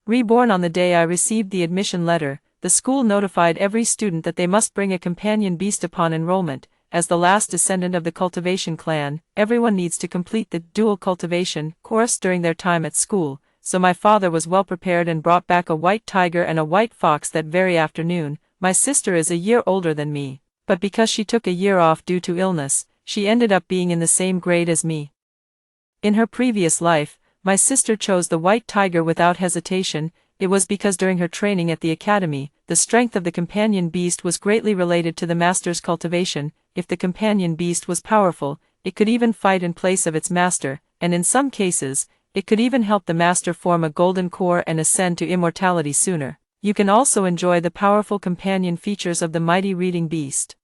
Reborn. On the day I received the admission letter, the school notified every student that they must bring a companion beast upon enrollment. As the last descendant of the cultivation clan, everyone needs to complete the dual cultivation course during their time at school, so my father was well prepared and brought back a white tiger and a white fox that very afternoon. My sister is a year older than me, but because she took a year off due to illness, she ended up being in the same grade as me. In her previous life, my sister chose the white tiger without hesitation. It was because during her training at the academy, the strength of the companion beast was greatly related to the master's cultivation. If the companion beast was powerful, it could even fight in place of its master, and in some cases, it could even help the master form a golden core and ascend to immortality sooner. You can also enjoy the powerful companion features of the mighty reading beast.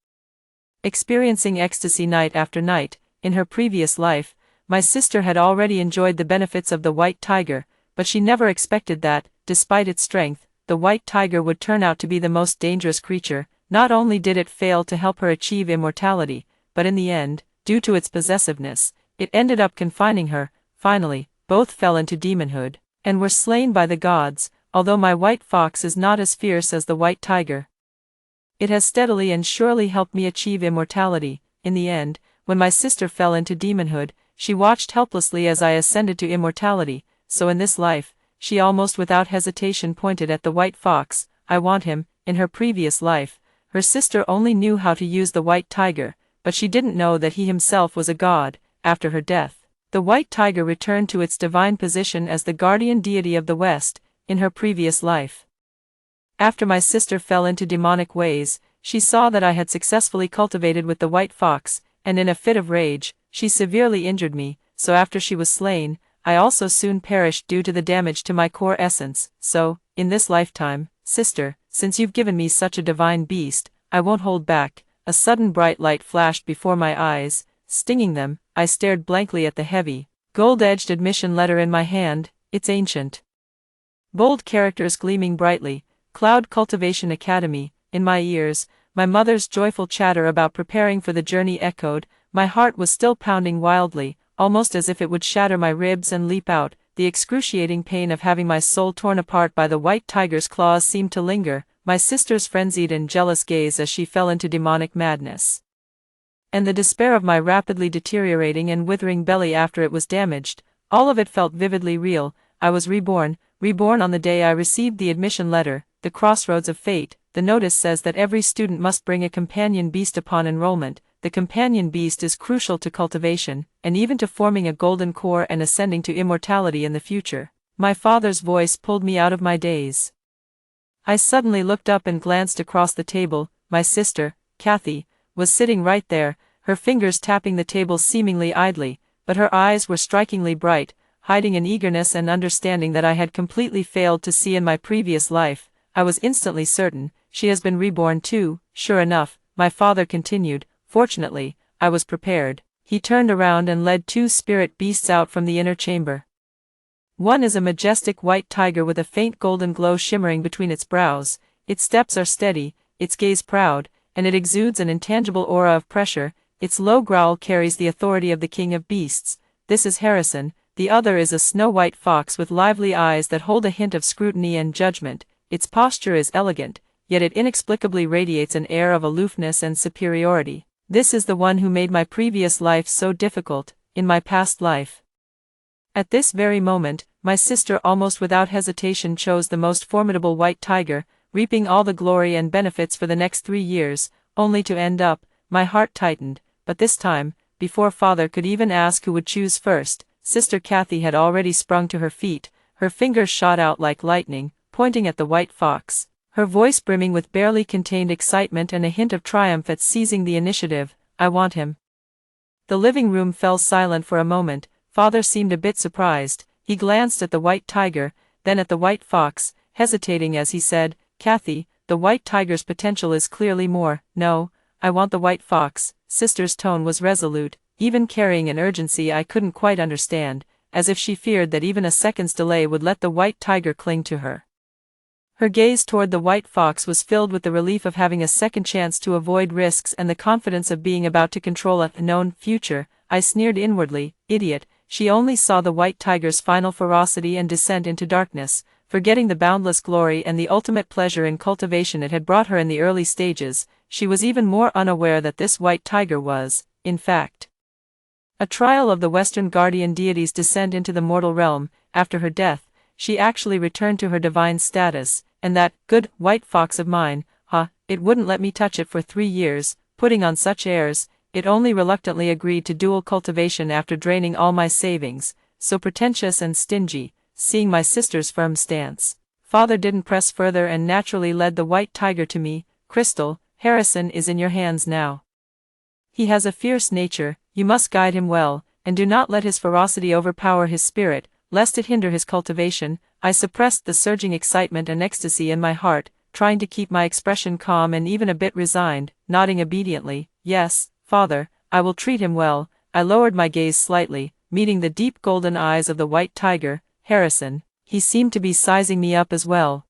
Experiencing ecstasy night after night, in her previous life, my sister had already enjoyed the benefits of the white tiger, but she never expected that, despite its strength, the white tiger would turn out to be the most dangerous creature. Not only did it fail to help her achieve immortality, but in the end, due to its possessiveness, it ended up confining her. Finally, both fell into demonhood, and were slain by the gods. Although my white fox is not as fierce as the white tiger, it has steadily and surely helped me achieve immortality. In the end, when my sister fell into demonhood, she watched helplessly as I ascended to immortality, so in this life, she almost without hesitation pointed at the white fox. I want him. In her previous life, her sister only knew how to use the white tiger, but she didn't know that he himself was a god. After her death, the white tiger returned to its divine position as the guardian deity of the West. In her previous life, after my sister fell into demonic ways, she saw that I had successfully cultivated with the white fox, and in a fit of rage, she severely injured me, so after she was slain, I also soon perished due to the damage to my core essence. So, in this lifetime, sister, since you've given me such a divine beast, I won't hold back. A sudden bright light flashed before my eyes, stinging them. I stared blankly at the heavy, gold-edged admission letter in my hand, its ancient, bold characters gleaming brightly. Cloud Cultivation Academy. In my ears, my mother's joyful chatter about preparing for the journey echoed. My heart was still pounding wildly, almost as if it would shatter my ribs and leap out. The excruciating pain of having my soul torn apart by the white tiger's claws seemed to linger. My sister's frenzied and jealous gaze as she fell into demonic madness, and the despair of my rapidly deteriorating and withering belly after it was damaged, all of it felt vividly real. I was reborn. Reborn. On the day I received the admission letter, the crossroads of fate, the notice says that every student must bring a companion beast upon enrollment. The companion beast is crucial to cultivation, and even to forming a golden core and ascending to immortality in the future. My father's voice pulled me out of my daze. I suddenly looked up and glanced across the table. My sister, Kathy, was sitting right there, her fingers tapping the table seemingly idly, but her eyes were strikingly bright, hiding an eagerness and understanding that I had completely failed to see in my previous life. I was instantly certain, she has been reborn too. Sure enough, my father continued, fortunately, I was prepared. He turned around and led two spirit beasts out from the inner chamber. One is a majestic white tiger with a faint golden glow shimmering between its brows. Its steps are steady, its gaze proud, and it exudes an intangible aura of pressure. Its low growl carries the authority of the king of beasts. This is Harrison. The other is a snow-white fox with lively eyes that hold a hint of scrutiny and judgment. Its posture is elegant, yet it inexplicably radiates an air of aloofness and superiority. This is the one who made my previous life so difficult, in my past life. At this very moment, my sister almost without hesitation chose the most formidable white tiger, reaping all the glory and benefits for the next 3 years, only to end up. My heart tightened, but this time, before father could even ask who would choose first, Sister Kathy had already sprung to her feet. Her fingers shot out like lightning, pointing at the white fox, her voice brimming with barely contained excitement and a hint of triumph at seizing the initiative. I want him. The living room fell silent for a moment. Father seemed a bit surprised. He glanced at the white tiger, then at the white fox, hesitating as he said, Kathy, the white tiger's potential is clearly more. No, I want the white fox. Sister's tone was resolute, even carrying an urgency I couldn't quite understand, as if she feared that even a second's delay would let the white tiger cling to her. Her gaze toward the white fox was filled with the relief of having a second chance to avoid risks and the confidence of being about to control a known future. I sneered inwardly, idiot. She only saw the white tiger's final ferocity and descent into darkness. forgetting the boundless glory and the ultimate pleasure in cultivation it had brought her in the early stages. She was even more unaware that this white tiger was, in fact, a trial of the Western guardian deity's descent into the mortal realm. After her death, she actually returned to her divine status, and that good white fox of mine, it wouldn't let me touch it for 3 years, putting on such airs. It only reluctantly agreed to dual cultivation after draining all my savings, so pretentious and stingy. Seeing my sister's firm stance, father didn't press further and naturally led the white tiger to me. Crystal, Harrison is in your hands now. He has a fierce nature, you must guide him well, and do not let his ferocity overpower his spirit, lest it hinder his cultivation. I suppressed the surging excitement and ecstasy in my heart, trying to keep my expression calm and even a bit resigned, nodding obediently. Yes, father, I will treat him well. I lowered my gaze slightly, meeting the deep golden eyes of the white tiger. Harrison, he seemed to be sizing me up as well.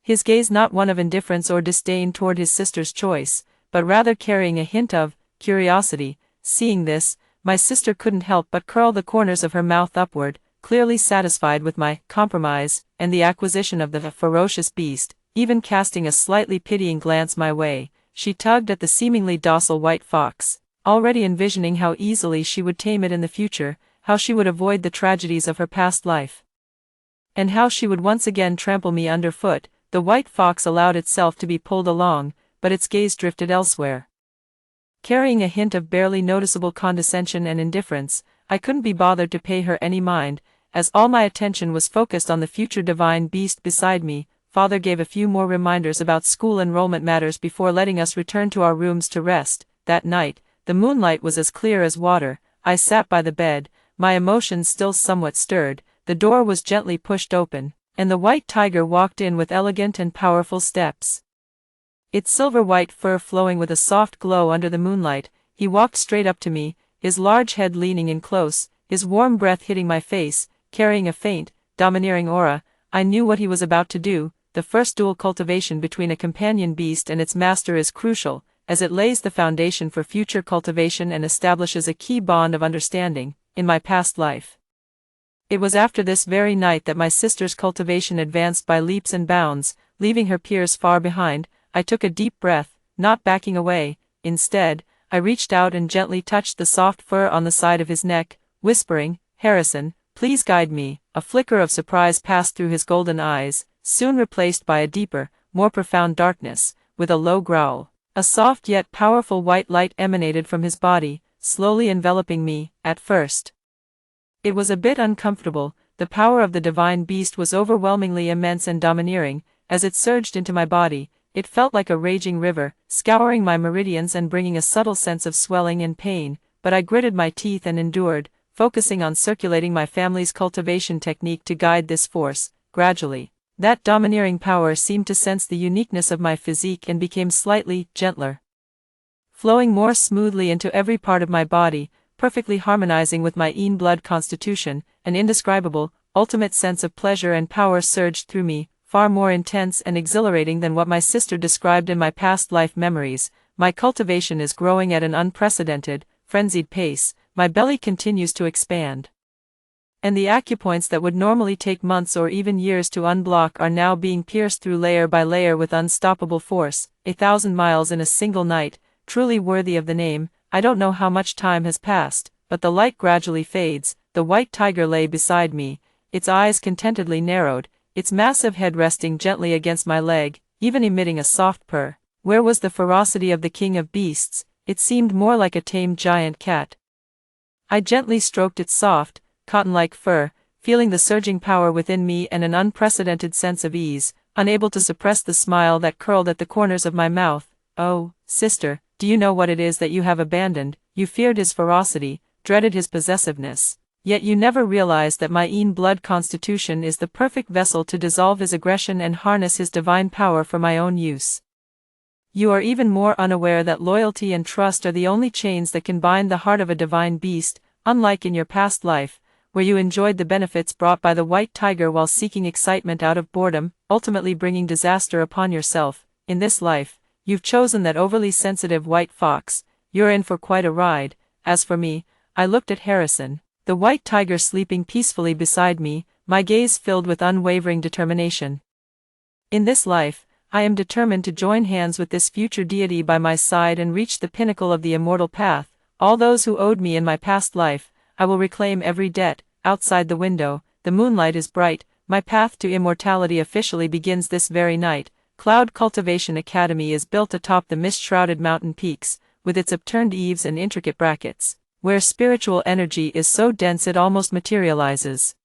His gaze not one of indifference or disdain toward his sister's choice, but rather carrying a hint of curiosity. Seeing this, my sister couldn't help but curl the corners of her mouth upward, clearly satisfied with my compromise and the acquisition of the ferocious beast. Even casting a slightly pitying glance my way, she tugged at the seemingly docile white fox, already envisioning how easily she would tame it in the future, how she would avoid the tragedies of her past life, and how she would once again trample me underfoot. The white fox allowed itself to be pulled along, but its gaze drifted elsewhere, carrying a hint of barely noticeable condescension and indifference. I couldn't be bothered to pay her any mind, as all my attention was focused on the future divine beast beside me. Father gave a few more reminders about school enrollment matters before letting us return to our rooms to rest. That night, the moonlight was as clear as water. I sat by the bed, my emotions still somewhat stirred. The door was gently pushed open, and the white tiger walked in with elegant and powerful steps, its silver-white fur flowing with a soft glow under the moonlight. He walked straight up to me, his large head leaning in close, his warm breath hitting my face, carrying a faint, domineering aura. I knew what he was about to do. The first dual cultivation between a companion beast and its master is crucial, as it lays the foundation for future cultivation and establishes a key bond of understanding. In my past life, it was after this very night that my sister's cultivation advanced by leaps and bounds, leaving her peers far behind. I took a deep breath, not backing away. Instead, I reached out and gently touched the soft fur on the side of his neck, whispering, "Harrison, please guide me." A flicker of surprise passed through his golden eyes, soon replaced by a deeper, more profound darkness. With a low growl, a soft yet powerful white light emanated from his body, slowly enveloping me. At first, it was a bit uncomfortable. The power of the divine beast was overwhelmingly immense and domineering. As it surged into my body, it felt like a raging river, scouring my meridians and bringing a subtle sense of swelling and pain. But I gritted my teeth and endured, focusing on circulating my family's cultivation technique to guide this force. Gradually, that domineering power seemed to sense the uniqueness of my physique and became slightly gentler, flowing more smoothly into every part of my body, perfectly harmonizing with my own blood constitution. An indescribable, ultimate sense of pleasure and power surged through me, far more intense and exhilarating than what my sister described in my past life memories. My cultivation is growing at an unprecedented, frenzied pace. My belly continues to expand, and the acupoints that would normally take months or even years to unblock are now being pierced through layer by layer with unstoppable force. 1,000 miles in a single night, truly worthy of the name. I don't know how much time has passed, but the light gradually fades. The white tiger lay beside me, its eyes contentedly narrowed, its massive head resting gently against my leg, even emitting a soft purr. Where was the ferocity of the king of beasts? It seemed more like a tamed giant cat. I gently stroked its soft, cotton-like fur, feeling the surging power within me and an unprecedented sense of ease, unable to suppress the smile that curled at the corners of my mouth. "Oh, sister, do you know what it is that you have abandoned? You feared his ferocity, dreaded his possessiveness, yet you never realized that my own blood constitution is the perfect vessel to dissolve his aggression and harness his divine power for my own use. You are even more unaware that loyalty and trust are the only chains that can bind the heart of a divine beast. Unlike in your past life, where you enjoyed the benefits brought by the white tiger while seeking excitement out of boredom, ultimately bringing disaster upon yourself, in this life, you've chosen that overly sensitive white fox. You're in for quite a ride." As for me, I looked at Harrison, the white tiger sleeping peacefully beside me, my gaze filled with unwavering determination. In this life, I am determined to join hands with this future deity by my side and reach the pinnacle of the immortal path. All those who owed me in my past life, I will reclaim every debt. Outside the window, the moonlight is bright, my path to immortality officially begins this very night. Cloud Cultivation Academy is built atop the mist-shrouded mountain peaks, with its upturned eaves and intricate brackets, where spiritual energy is so dense it almost materializes.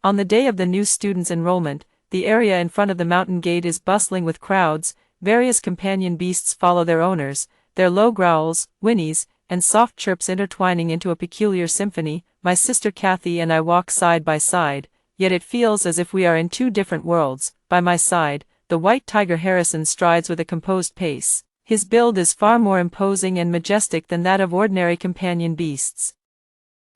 On the day of the new students' enrollment, the area in front of the mountain gate is bustling with crowds. Various companion beasts follow their owners, their low growls, whinnies, and soft chirps intertwining into a peculiar symphony. My sister Kathy and I walk side by side, yet it feels as if we are in two different worlds. By my side, the white tiger Harrison strides with a composed pace. His build is far more imposing and majestic than that of ordinary companion beasts.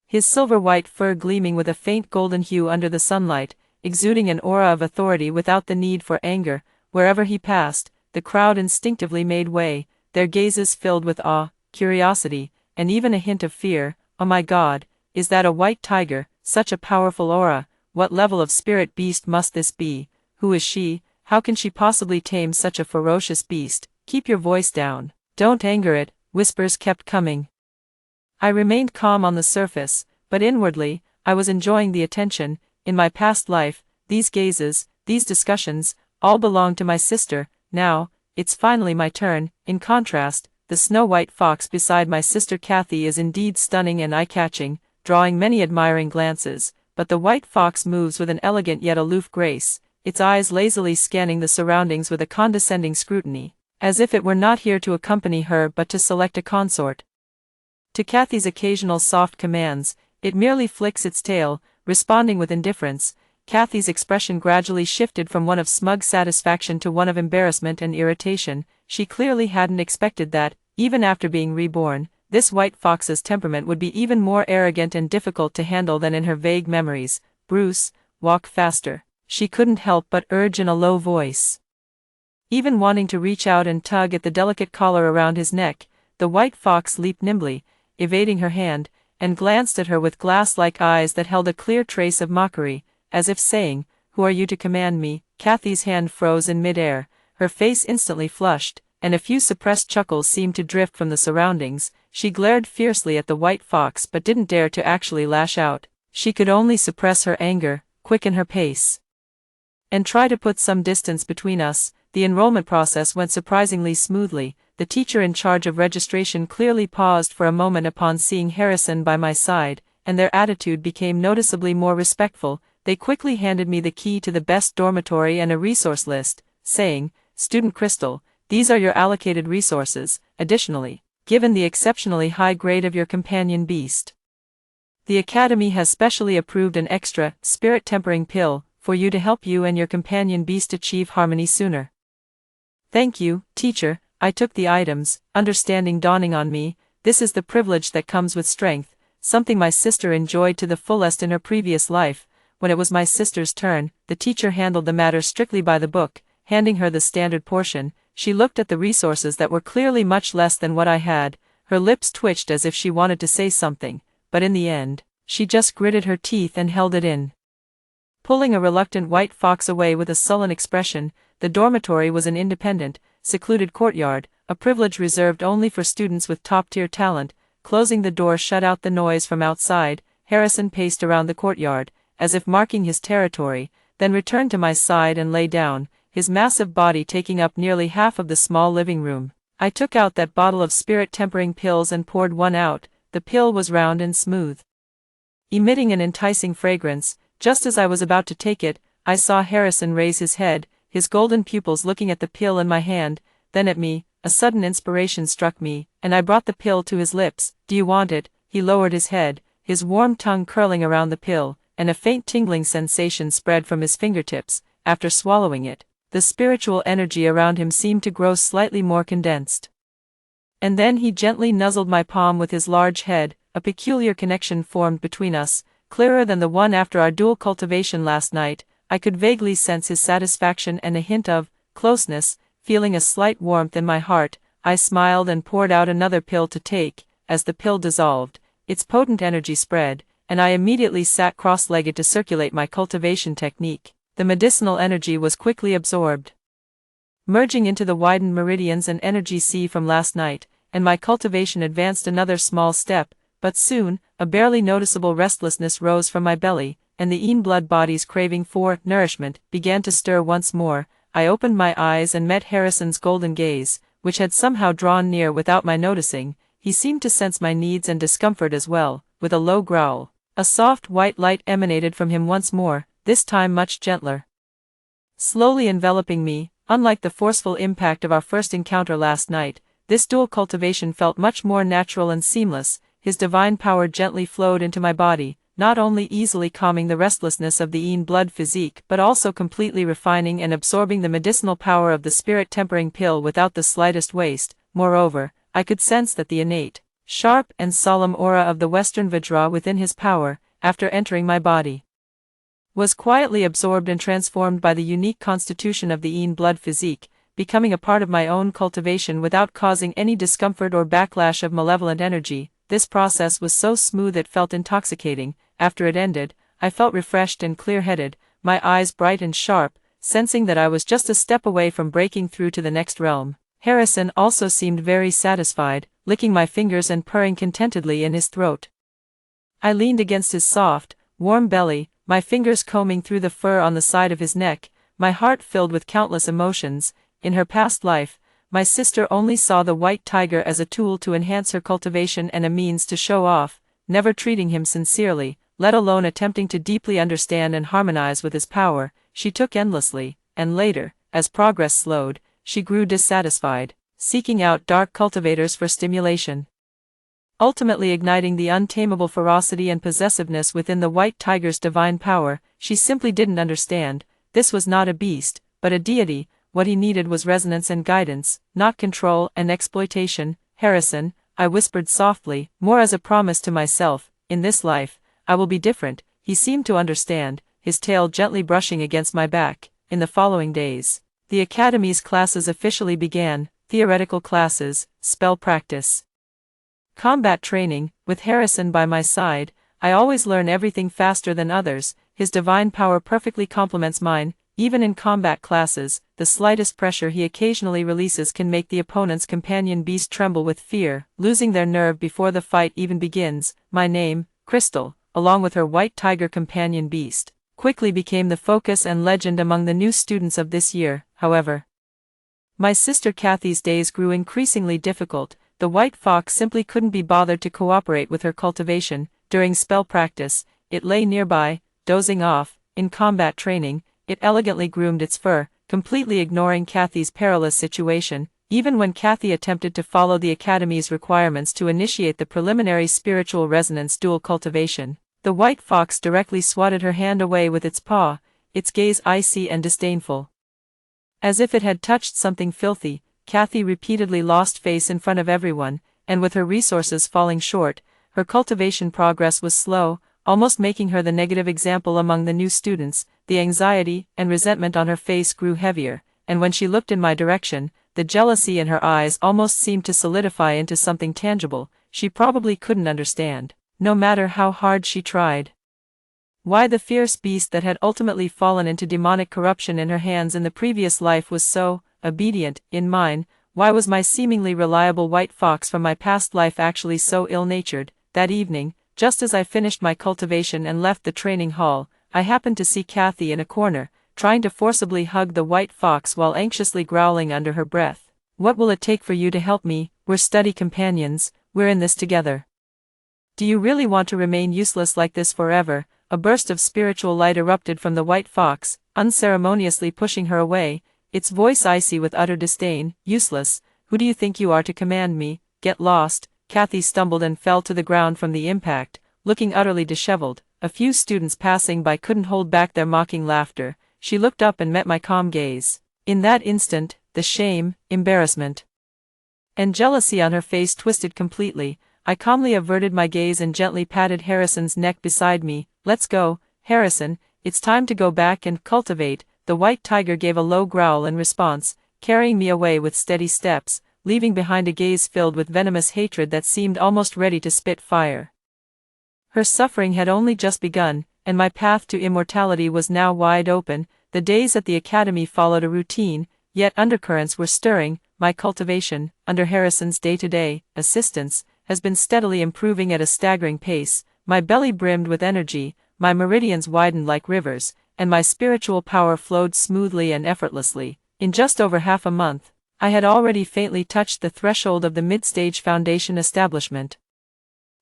His silver-white fur gleaming with a faint golden hue under the sunlight, exuding an aura of authority without the need for anger. Wherever he passed, the crowd instinctively made way, their gazes filled with awe, curiosity, and even a hint of fear. Oh my God, is that a white tiger? Such a powerful aura. What level of spirit beast must this be? Who is she? How can she possibly tame such a ferocious beast? Keep your voice down. Don't anger it. Whispers kept coming. I remained calm on the surface, but inwardly, I was enjoying the attention. In my past life, these gazes, these discussions, all belonged to my sister. Now, it's finally my turn. In contrast, the snow-white fox beside my sister Kathy is indeed stunning and eye-catching, drawing many admiring glances, but the white fox moves with an elegant yet aloof grace, its eyes lazily scanning the surroundings with a condescending scrutiny, as if it were not here to accompany her but to select a consort. To Kathy's occasional soft commands, it merely flicks its tail, responding with indifference. Kathy's expression gradually shifted from one of smug satisfaction to one of embarrassment and irritation. She clearly hadn't expected that, even after being reborn, this white fox's temperament would be even more arrogant and difficult to handle than in her vague memories. "Bruce, walk faster," she couldn't help but urge in a low voice. Even wanting to reach out and tug at the delicate collar around his neck, the white fox leaped nimbly, evading her hand, and glanced at her with glass-like eyes that held a clear trace of mockery, as if saying, "Who are you to command me?" Kathy's hand froze in mid-air, her face instantly flushed, and a few suppressed chuckles seemed to drift from the surroundings. She glared fiercely at the white fox but didn't dare to actually lash out. She could only suppress her anger, quicken her pace, and try to put some distance between us. The enrollment process went surprisingly smoothly. The teacher in charge of registration clearly paused for a moment upon seeing Harrison by my side, and their attitude became noticeably more respectful. They quickly handed me the key to the best dormitory and a resource list, saying, "Student Crystal, these are your allocated resources. Additionally, given the exceptionally high grade of your companion beast, the Academy has specially approved an extra, spirit-tempering pill, for you to help you and your companion beast achieve harmony sooner." "Thank you, teacher." I took the items, understanding dawning on me. This is the privilege that comes with strength, something my sister enjoyed to the fullest in her previous life. When it was my sister's turn, the teacher handled the matter strictly by the book, handing her the standard portion. She looked at the resources that were clearly much less than what I had. Her lips twitched as if she wanted to say something, but in the end, she just gritted her teeth and held it in. Pulling a reluctant white fox away with a sullen expression, the dormitory was an independent, secluded courtyard, a privilege reserved only for students with top-tier talent. Closing the door shut out the noise from outside. Harrison paced around the courtyard, as if marking his territory, then returned to my side and lay down, his massive body taking up nearly half of the small living room. I took out that bottle of spirit-tempering pills and poured one out. The pill was round and smooth, emitting an enticing fragrance. Just as I was about to take it, I saw Harrison raise his head, his golden pupils looking at the pill in my hand, then at me. A sudden inspiration struck me, and I brought the pill to his lips. "Do you want it?" He lowered his head, his warm tongue curling around the pill, and a faint tingling sensation spread from his fingertips. After swallowing it, the spiritual energy around him seemed to grow slightly more condensed. And then he gently nuzzled my palm with his large head. A peculiar connection formed between us, clearer than the one after our dual cultivation last night. I could vaguely sense his satisfaction and a hint of closeness. Feeling a slight warmth in my heart, I smiled and poured out another pill to take. As the pill dissolved, its potent energy spread, and I immediately sat cross-legged to circulate my cultivation technique. The medicinal energy was quickly absorbed, merging into the widened meridians and energy sea from last night, and my cultivation advanced another small step, but soon, a barely noticeable restlessness rose from my belly, and the blood body's craving for nourishment began to stir once more. I opened my eyes and met Harrison's golden gaze, which had somehow drawn near without my noticing. He seemed to sense my needs and discomfort as well. With a low growl, a soft white light emanated from him once more, this time much gentler, slowly enveloping me. Unlike the forceful impact of our first encounter last night, this dual cultivation felt much more natural and seamless. His divine power gently flowed into my body, not only easily calming the restlessness of the blood physique but also completely refining and absorbing the medicinal power of the spirit-tempering pill without the slightest waste. Moreover, I could sense that the innate, sharp and solemn aura of the Western Vajra within his power, after entering my body, was quietly absorbed and transformed by the unique constitution of the blood physique, becoming a part of my own cultivation without causing any discomfort or backlash of malevolent energy. This process was so smooth it felt intoxicating. After it ended, I felt refreshed and clear-headed, my eyes bright and sharp, sensing that I was just a step away from breaking through to the next realm. Harrison also seemed very satisfied, licking my fingers and purring contentedly in his throat. I leaned against his soft, warm belly, my fingers combing through the fur on the side of his neck, my heart filled with countless emotions. In her past life, my sister only saw the white tiger as a tool to enhance her cultivation and a means to show off, never treating him sincerely, let alone attempting to deeply understand and harmonize with his power. She took endlessly, and later, as progress slowed, she grew dissatisfied, seeking out dark cultivators for stimulation, ultimately igniting the untamable ferocity and possessiveness within the white tiger's divine power. She simply didn't understand. This was not a beast, but a deity. What he needed was resonance and guidance, not control and exploitation. Harrison, I whispered softly, more as a promise to myself, in this life, I will be different. He seemed to understand, his tail gently brushing against my back. In the following days, the Academy's classes officially began, theoretical classes, spell practice, combat training. With Harrison by my side, I always learn everything faster than others. His divine power perfectly complements mine. Even in combat classes, the slightest pressure he occasionally releases can make the opponent's companion beast tremble with fear, losing their nerve before the fight even begins. My name, Crystal, along with her white tiger companion beast, quickly became the focus and legend among the new students of this year. However, my sister Kathy's days grew increasingly difficult. The white fox simply couldn't be bothered to cooperate with her cultivation. During spell practice, it lay nearby, dozing off. In combat training, it elegantly groomed its fur, completely ignoring Kathy's perilous situation. Even when Kathy attempted to follow the Academy's requirements to initiate the preliminary spiritual resonance dual cultivation, the white fox directly swatted her hand away with its paw, its gaze icy and disdainful, as if it had touched something filthy. Kathy repeatedly lost face in front of everyone, and with her resources falling short, her cultivation progress was slow, almost making her the negative example among the new students. The anxiety and resentment on her face grew heavier, and when she looked in my direction, the jealousy in her eyes almost seemed to solidify into something tangible. She probably couldn't understand, no matter how hard she tried, why the fierce beast that had ultimately fallen into demonic corruption in her hands in the previous life was so obedient in mine. Why was my seemingly reliable white fox from my past life actually so ill-natured? That evening, just as I finished my cultivation and left the training hall, I happened to see Kathy in a corner, trying to forcibly hug the white fox while anxiously growling under her breath. What will it take for you to help me? We're study companions, we're in this together. Do you really want to remain useless like this forever? A burst of spiritual light erupted from the white fox, unceremoniously pushing her away, its voice icy with utter disdain. Useless? Who do you think you are to command me? Get lost. Kathy stumbled and fell to the ground from the impact, looking utterly disheveled. A few students passing by couldn't hold back their mocking laughter. She looked up and met my calm gaze. In that instant, the shame, embarrassment, and jealousy on her face twisted completely. I calmly averted my gaze and gently patted Harrison's neck beside me. Let's go, Harrison, it's time to go back and cultivate. The white tiger gave a low growl in response, carrying me away with steady steps, leaving behind a gaze filled with venomous hatred that seemed almost ready to spit fire. Her suffering had only just begun, and my path to immortality was now wide open. The days at the academy followed a routine, yet undercurrents were stirring. My cultivation, under Harrison's day-to-day assistance, has been steadily improving at a staggering pace. My belly brimmed with energy, my meridians widened like rivers, and my spiritual power flowed smoothly and effortlessly. In just over half a month, I had already faintly touched the threshold of the mid-stage foundation establishment.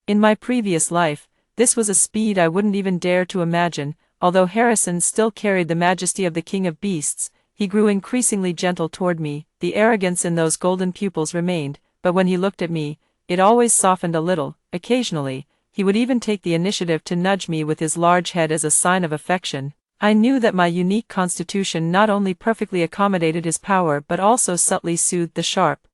In my previous life, this was a speed I wouldn't even dare to imagine. Although Harrison still carried the majesty of the king of beasts, he grew increasingly gentle toward me. The arrogance in those golden pupils remained, but when he looked at me, it always softened a little. Occasionally, he would even take the initiative to nudge me with his large head as a sign of affection. I knew that my unique constitution not only perfectly accommodated his power but also subtly soothed the sharp,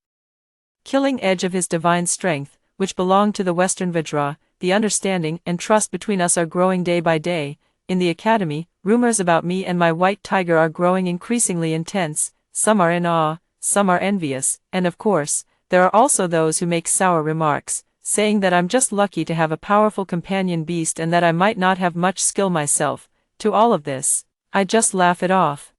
killing edge of his divine strength, which belonged to the Western Vajra. The understanding and trust between us are growing day by day. In the academy, rumors about me and my white tiger are growing increasingly intense. Some are in awe, some are envious, and of course, there are also those who make sour remarks, saying that I'm just lucky to have a powerful companion beast and that I might not have much skill myself. To all of this, I just laugh it off.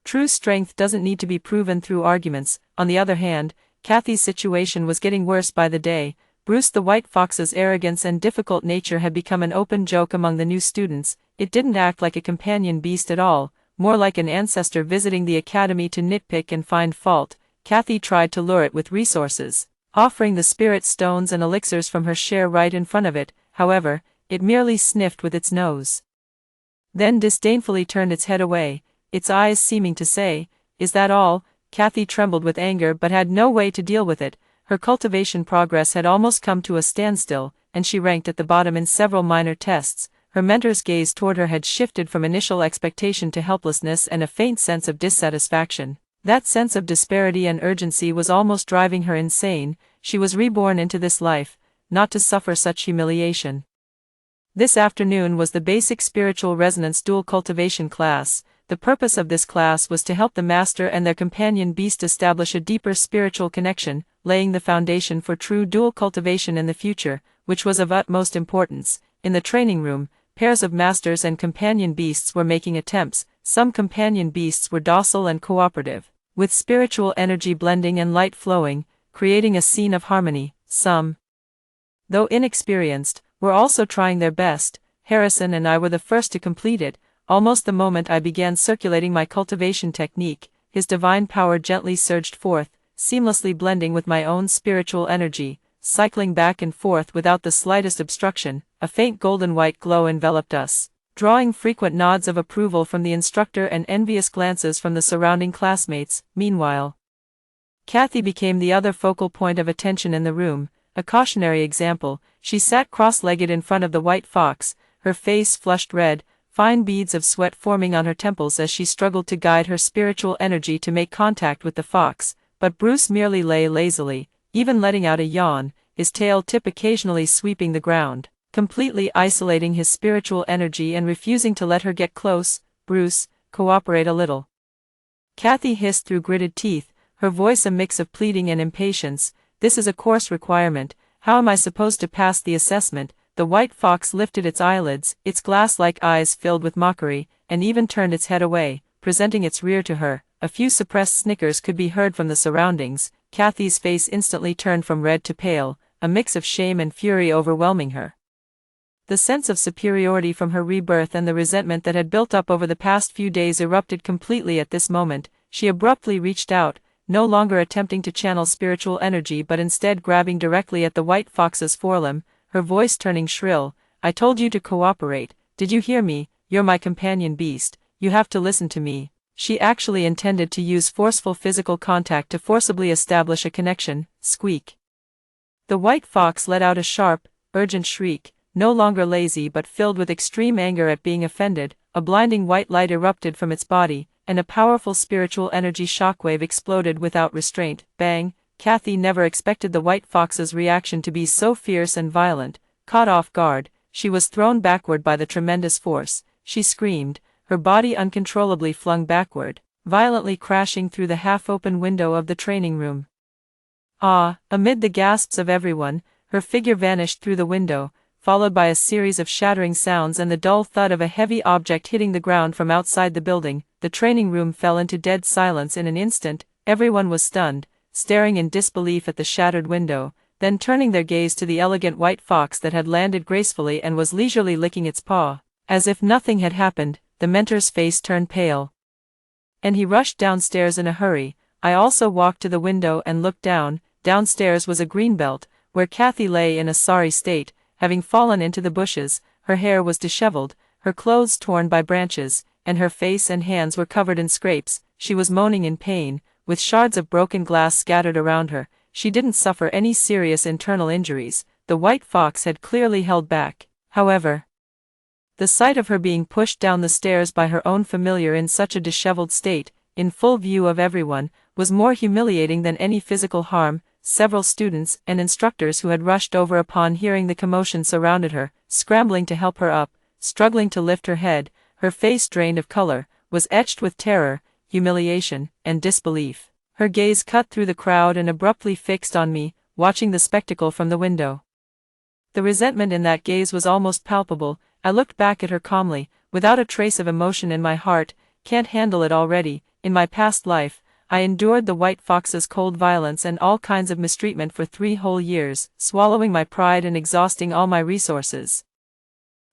True strength doesn't need to be proven through arguments. On the other hand, Kathy's situation was getting worse by the day. Bruce the White Fox's arrogance and difficult nature had become an open joke among the new students. It didn't act like a companion beast at all, more like an ancestor visiting the academy to nitpick and find fault. Kathy tried to lure it with resources, offering the spirit stones and elixirs from her share right in front of it. However, it merely sniffed with its nose, then disdainfully turned its head away, its eyes seeming to say, "Is that all?" Kathy trembled with anger but had no way to deal with it. Her cultivation progress had almost come to a standstill, and she ranked at the bottom in several minor tests. Her mentor's gaze toward her had shifted from initial expectation to helplessness and a faint sense of dissatisfaction. That sense of disparity and urgency was almost driving her insane. She was reborn into this life, not to suffer such humiliation. This afternoon was the basic spiritual resonance dual cultivation class. The purpose of this class was to help the master and their companion beast establish a deeper spiritual connection, laying the foundation for true dual cultivation in the future, which was of utmost importance. In the training room, pairs of masters and companion beasts were making attempts. Some companion beasts were docile and cooperative, with spiritual energy blending and light flowing, creating a scene of harmony. Some, though inexperienced, were also trying their best. Harrison and I were the first to complete it. Almost the moment I began circulating my cultivation technique, his divine power gently surged forth, seamlessly blending with my own spiritual energy, cycling back and forth without the slightest obstruction. A faint golden-white glow enveloped us, drawing frequent nods of approval from the instructor and envious glances from the surrounding classmates. Meanwhile, Kathy became the other focal point of attention in the room. A cautionary example, she sat cross-legged in front of the white fox, her face flushed red, fine beads of sweat forming on her temples as she struggled to guide her spiritual energy to make contact with the fox. But Bruce merely lay lazily, even letting out a yawn, his tail tip occasionally sweeping the ground, completely isolating his spiritual energy and refusing to let her get close. "Bruce, cooperate a little," Kathy hissed through gritted teeth, her voice a mix of pleading and impatience. "This is a course requirement. How am I supposed to pass the assessment?" The white fox lifted its eyelids, its glass-like eyes filled with mockery, and even turned its head away, presenting its rear to her. A few suppressed snickers could be heard from the surroundings. Kathy's face instantly turned from red to pale, a mix of shame and fury overwhelming her. The sense of superiority from her rebirth and the resentment that had built up over the past few days erupted completely at this moment. She abruptly reached out, no longer attempting to channel spiritual energy but instead grabbing directly at the white fox's forelimb, her voice turning shrill. "I told you to cooperate. Did you hear me? You're my companion beast. You have to listen to me." She actually intended to use forceful physical contact to forcibly establish a connection. Squeak. The white fox let out a sharp, urgent shriek, no longer lazy but filled with extreme anger at being offended. A blinding white light erupted from its body, and a powerful spiritual energy shockwave exploded without restraint. Bang! Kathy never expected the white fox's reaction to be so fierce and violent. Caught off guard, she was thrown backward by the tremendous force. She screamed, her body uncontrollably flung backward, violently crashing through the half-open window of the training room. Ah! Amid the gasps of everyone, her figure vanished through the window, followed by a series of shattering sounds and the dull thud of a heavy object hitting the ground from outside the building. The training room fell into dead silence in an instant. Everyone was stunned, staring in disbelief at the shattered window, then turning their gaze to the elegant white fox that had landed gracefully and was leisurely licking its paw. As if nothing had happened, the mentor's face turned pale, and he rushed downstairs in a hurry. I also walked to the window and looked down. Downstairs was a greenbelt, where Kathy lay in a sorry state, having fallen into the bushes. Her hair was disheveled, her clothes torn by branches, and her face and hands were covered in scrapes. She was moaning in pain, with shards of broken glass scattered around her. She didn't suffer any serious internal injuries. The white fox had clearly held back. However, the sight of her being pushed down the stairs by her own familiar in such a disheveled state, in full view of everyone, was more humiliating than any physical harm. Several students and instructors who had rushed over upon hearing the commotion surrounded her, scrambling to help her up, struggling to lift her head. Her face, drained of color, was etched with terror, humiliation, and disbelief. Her gaze cut through the crowd and abruptly fixed on me, watching the spectacle from the window. The resentment in that gaze was almost palpable. I looked back at her calmly, without a trace of emotion in my heart. Can't handle it already. In my past life, I endured the white fox's cold violence and all kinds of mistreatment for 3 whole years, swallowing my pride and exhausting all my resources,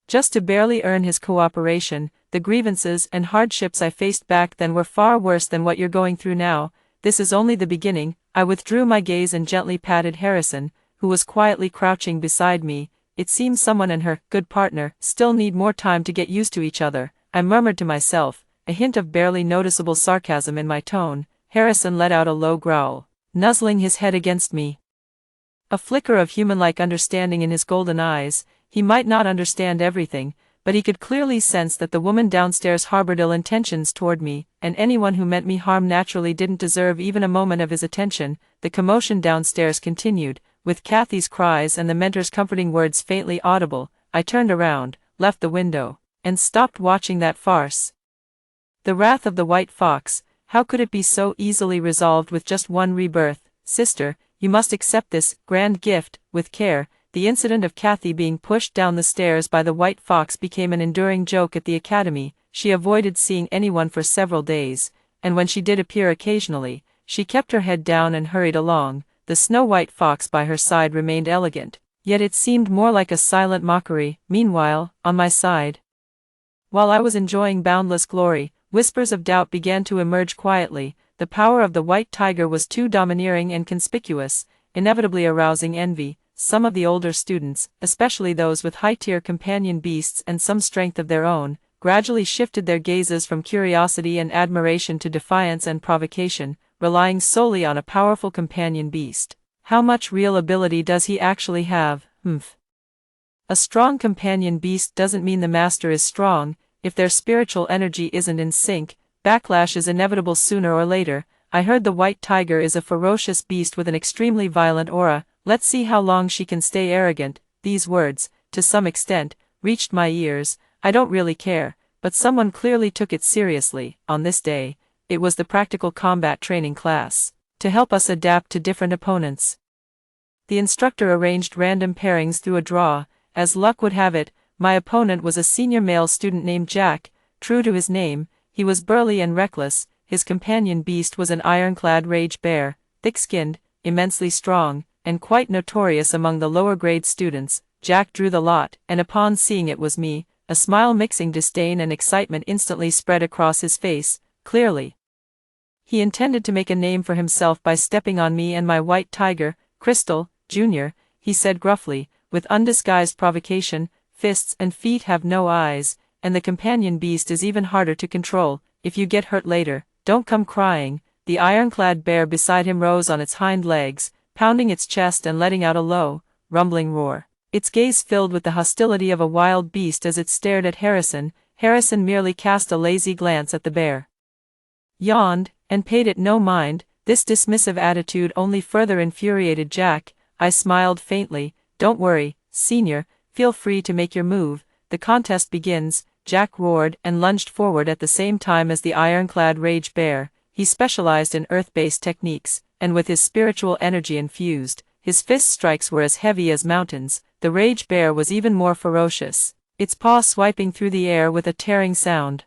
just to barely earn his cooperation. The grievances and hardships I faced back then were far worse than what you're going through now. This is only the beginning. I withdrew my gaze and gently patted Harrison, who was quietly crouching beside me. It seems someone and her good partner still need more time to get used to each other, I murmured to myself, a hint of barely noticeable sarcasm in my tone. Harrison let out a low growl, nuzzling his head against me, a flicker of human-like understanding in his golden eyes. He might not understand everything, but he could clearly sense that the woman downstairs harbored ill intentions toward me, and anyone who meant me harm naturally didn't deserve even a moment of his attention. The commotion downstairs continued, with Kathy's cries and the mentor's comforting words faintly audible. I turned around, left the window, and stopped watching that farce. The wrath of the white fox, how could it be so easily resolved with just one rebirth? Sister, you must accept this grand gift with care. The incident of Kathy being pushed down the stairs by the white fox became an enduring joke at the academy. She avoided seeing anyone for several days, and when she did appear occasionally, she kept her head down and hurried along. The snow-white fox by her side remained elegant, yet it seemed more like a silent mockery. Meanwhile, on my side, while I was enjoying boundless glory, whispers of doubt began to emerge quietly. The power of the white tiger was too domineering and conspicuous, inevitably arousing envy. Some of the older students, especially those with high-tier companion beasts and some strength of their own, gradually shifted their gazes from curiosity and admiration to defiance and provocation, relying solely on a powerful companion beast. How much real ability does he actually have? A strong companion beast doesn't mean the master is strong. If their spiritual energy isn't in sync, backlash is inevitable sooner or later. I heard the white tiger is a ferocious beast with an extremely violent aura. Let's see how long she can stay arrogant. These words, to some extent, reached my ears. I don't really care, but someone clearly took it seriously. On this day, it was the practical combat training class, to help us adapt to different opponents. The instructor arranged random pairings through a draw. As luck would have it, my opponent was a senior male student named Jack. True to his name, he was burly and reckless. His companion beast was an ironclad rage bear, thick-skinned, immensely strong, and quite notorious among the lower-grade students. Jack drew the lot, and upon seeing it was me, a smile mixing disdain and excitement instantly spread across his face. Clearly, he intended to make a name for himself by stepping on me and my white tiger. Crystal, Jr., he said gruffly, with undisguised provocation, fists and feet have no eyes, and the companion beast is even harder to control. If you get hurt later, don't come crying. The ironclad bear beside him rose on its hind legs, pounding its chest and letting out a low, rumbling roar. Its gaze filled with the hostility of a wild beast as it stared at Harrison. Harrison merely cast a lazy glance at the bear, yawned, and paid it no mind. This dismissive attitude only further infuriated Jack. I smiled faintly. Don't worry, senior, feel free to make your move. The contest begins. Jack roared and lunged forward at the same time as the ironclad rage bear. He specialized in earth-based techniques, and with his spiritual energy infused, his fist strikes were as heavy as mountains. The rage bear was even more ferocious, its paw swiping through the air with a tearing sound.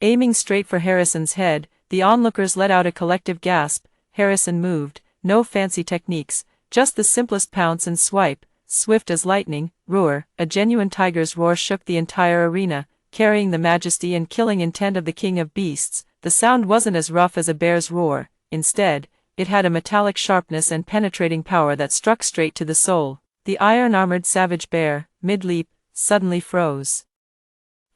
Aiming straight for Harrison's head, the onlookers let out a collective gasp. Harrison moved, no fancy techniques, just the simplest pounce and swipe, swift as lightning. Roar, a genuine tiger's roar shook the entire arena, carrying the majesty and killing intent of the king of beasts. The sound wasn't as rough as a bear's roar, instead, it had a metallic sharpness and penetrating power that struck straight to the soul. The iron-armored savage bear, mid-leap, suddenly froze.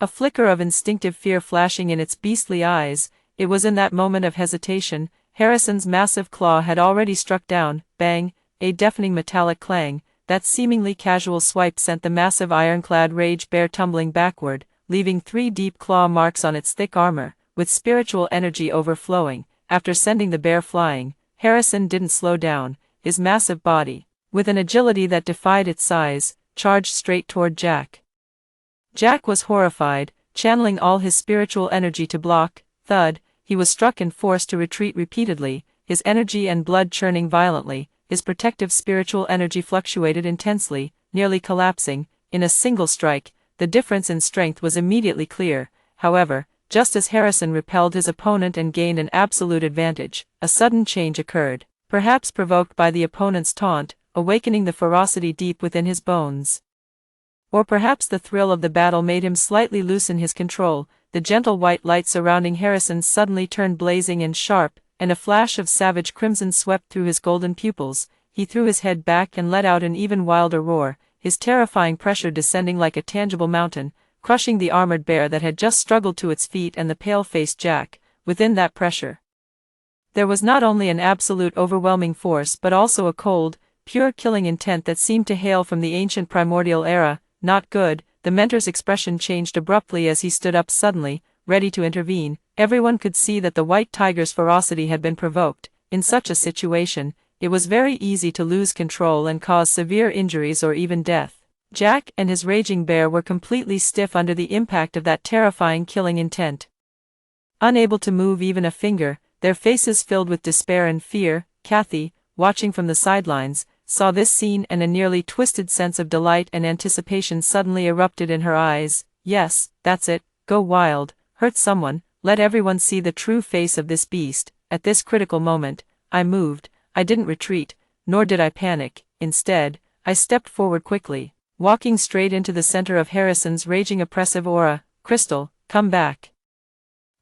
A flicker of instinctive fear flashing in its beastly eyes. It was in that moment of hesitation, Harrison's massive claw had already struck down. Bang, a deafening metallic clang. That seemingly casual swipe sent the massive ironclad rage bear tumbling backward, leaving 3 deep claw marks on its thick armor. With spiritual energy overflowing, after sending the bear flying, Harrison didn't slow down. His massive body, with an agility that defied its size, charged straight toward Jack. Jack was horrified, channeling all his spiritual energy to block. Thud, he was struck and forced to retreat repeatedly, his energy and blood churning violently. His protective spiritual energy fluctuated intensely, nearly collapsing. In a single strike, the difference in strength was immediately clear. However, just as Harrison repelled his opponent and gained an absolute advantage, a sudden change occurred, perhaps provoked by the opponent's taunt, awakening the ferocity deep within his bones. Or perhaps the thrill of the battle made him slightly loosen his control. The gentle white light surrounding Harrison suddenly turned blazing and sharp, and a flash of savage crimson swept through his golden pupils. He threw his head back and let out an even wilder roar, his terrifying pressure descending like a tangible mountain, crushing the armored bear that had just struggled to its feet and the pale-faced Jack. Within that pressure, there was not only an absolute overwhelming force but also a cold, pure killing intent that seemed to hail from the ancient primordial era. Not good. The mentor's expression changed abruptly as he stood up suddenly, ready to intervene. Everyone could see that the white tiger's ferocity had been provoked. In such a situation, it was very easy to lose control and cause severe injuries or even death. Jack and his raging bear were completely stiff under the impact of that terrifying killing intent. Unable to move even a finger, their faces filled with despair and fear. Kathy, watching from the sidelines, saw this scene and a nearly twisted sense of delight and anticipation suddenly erupted in her eyes. Yes, that's it, go wild, hurt someone, let everyone see the true face of this beast. At this critical moment, I moved. I didn't retreat, nor did I panic. Instead, I stepped forward quickly, walking straight into the center of Harrison's raging oppressive aura. Crystal, come back,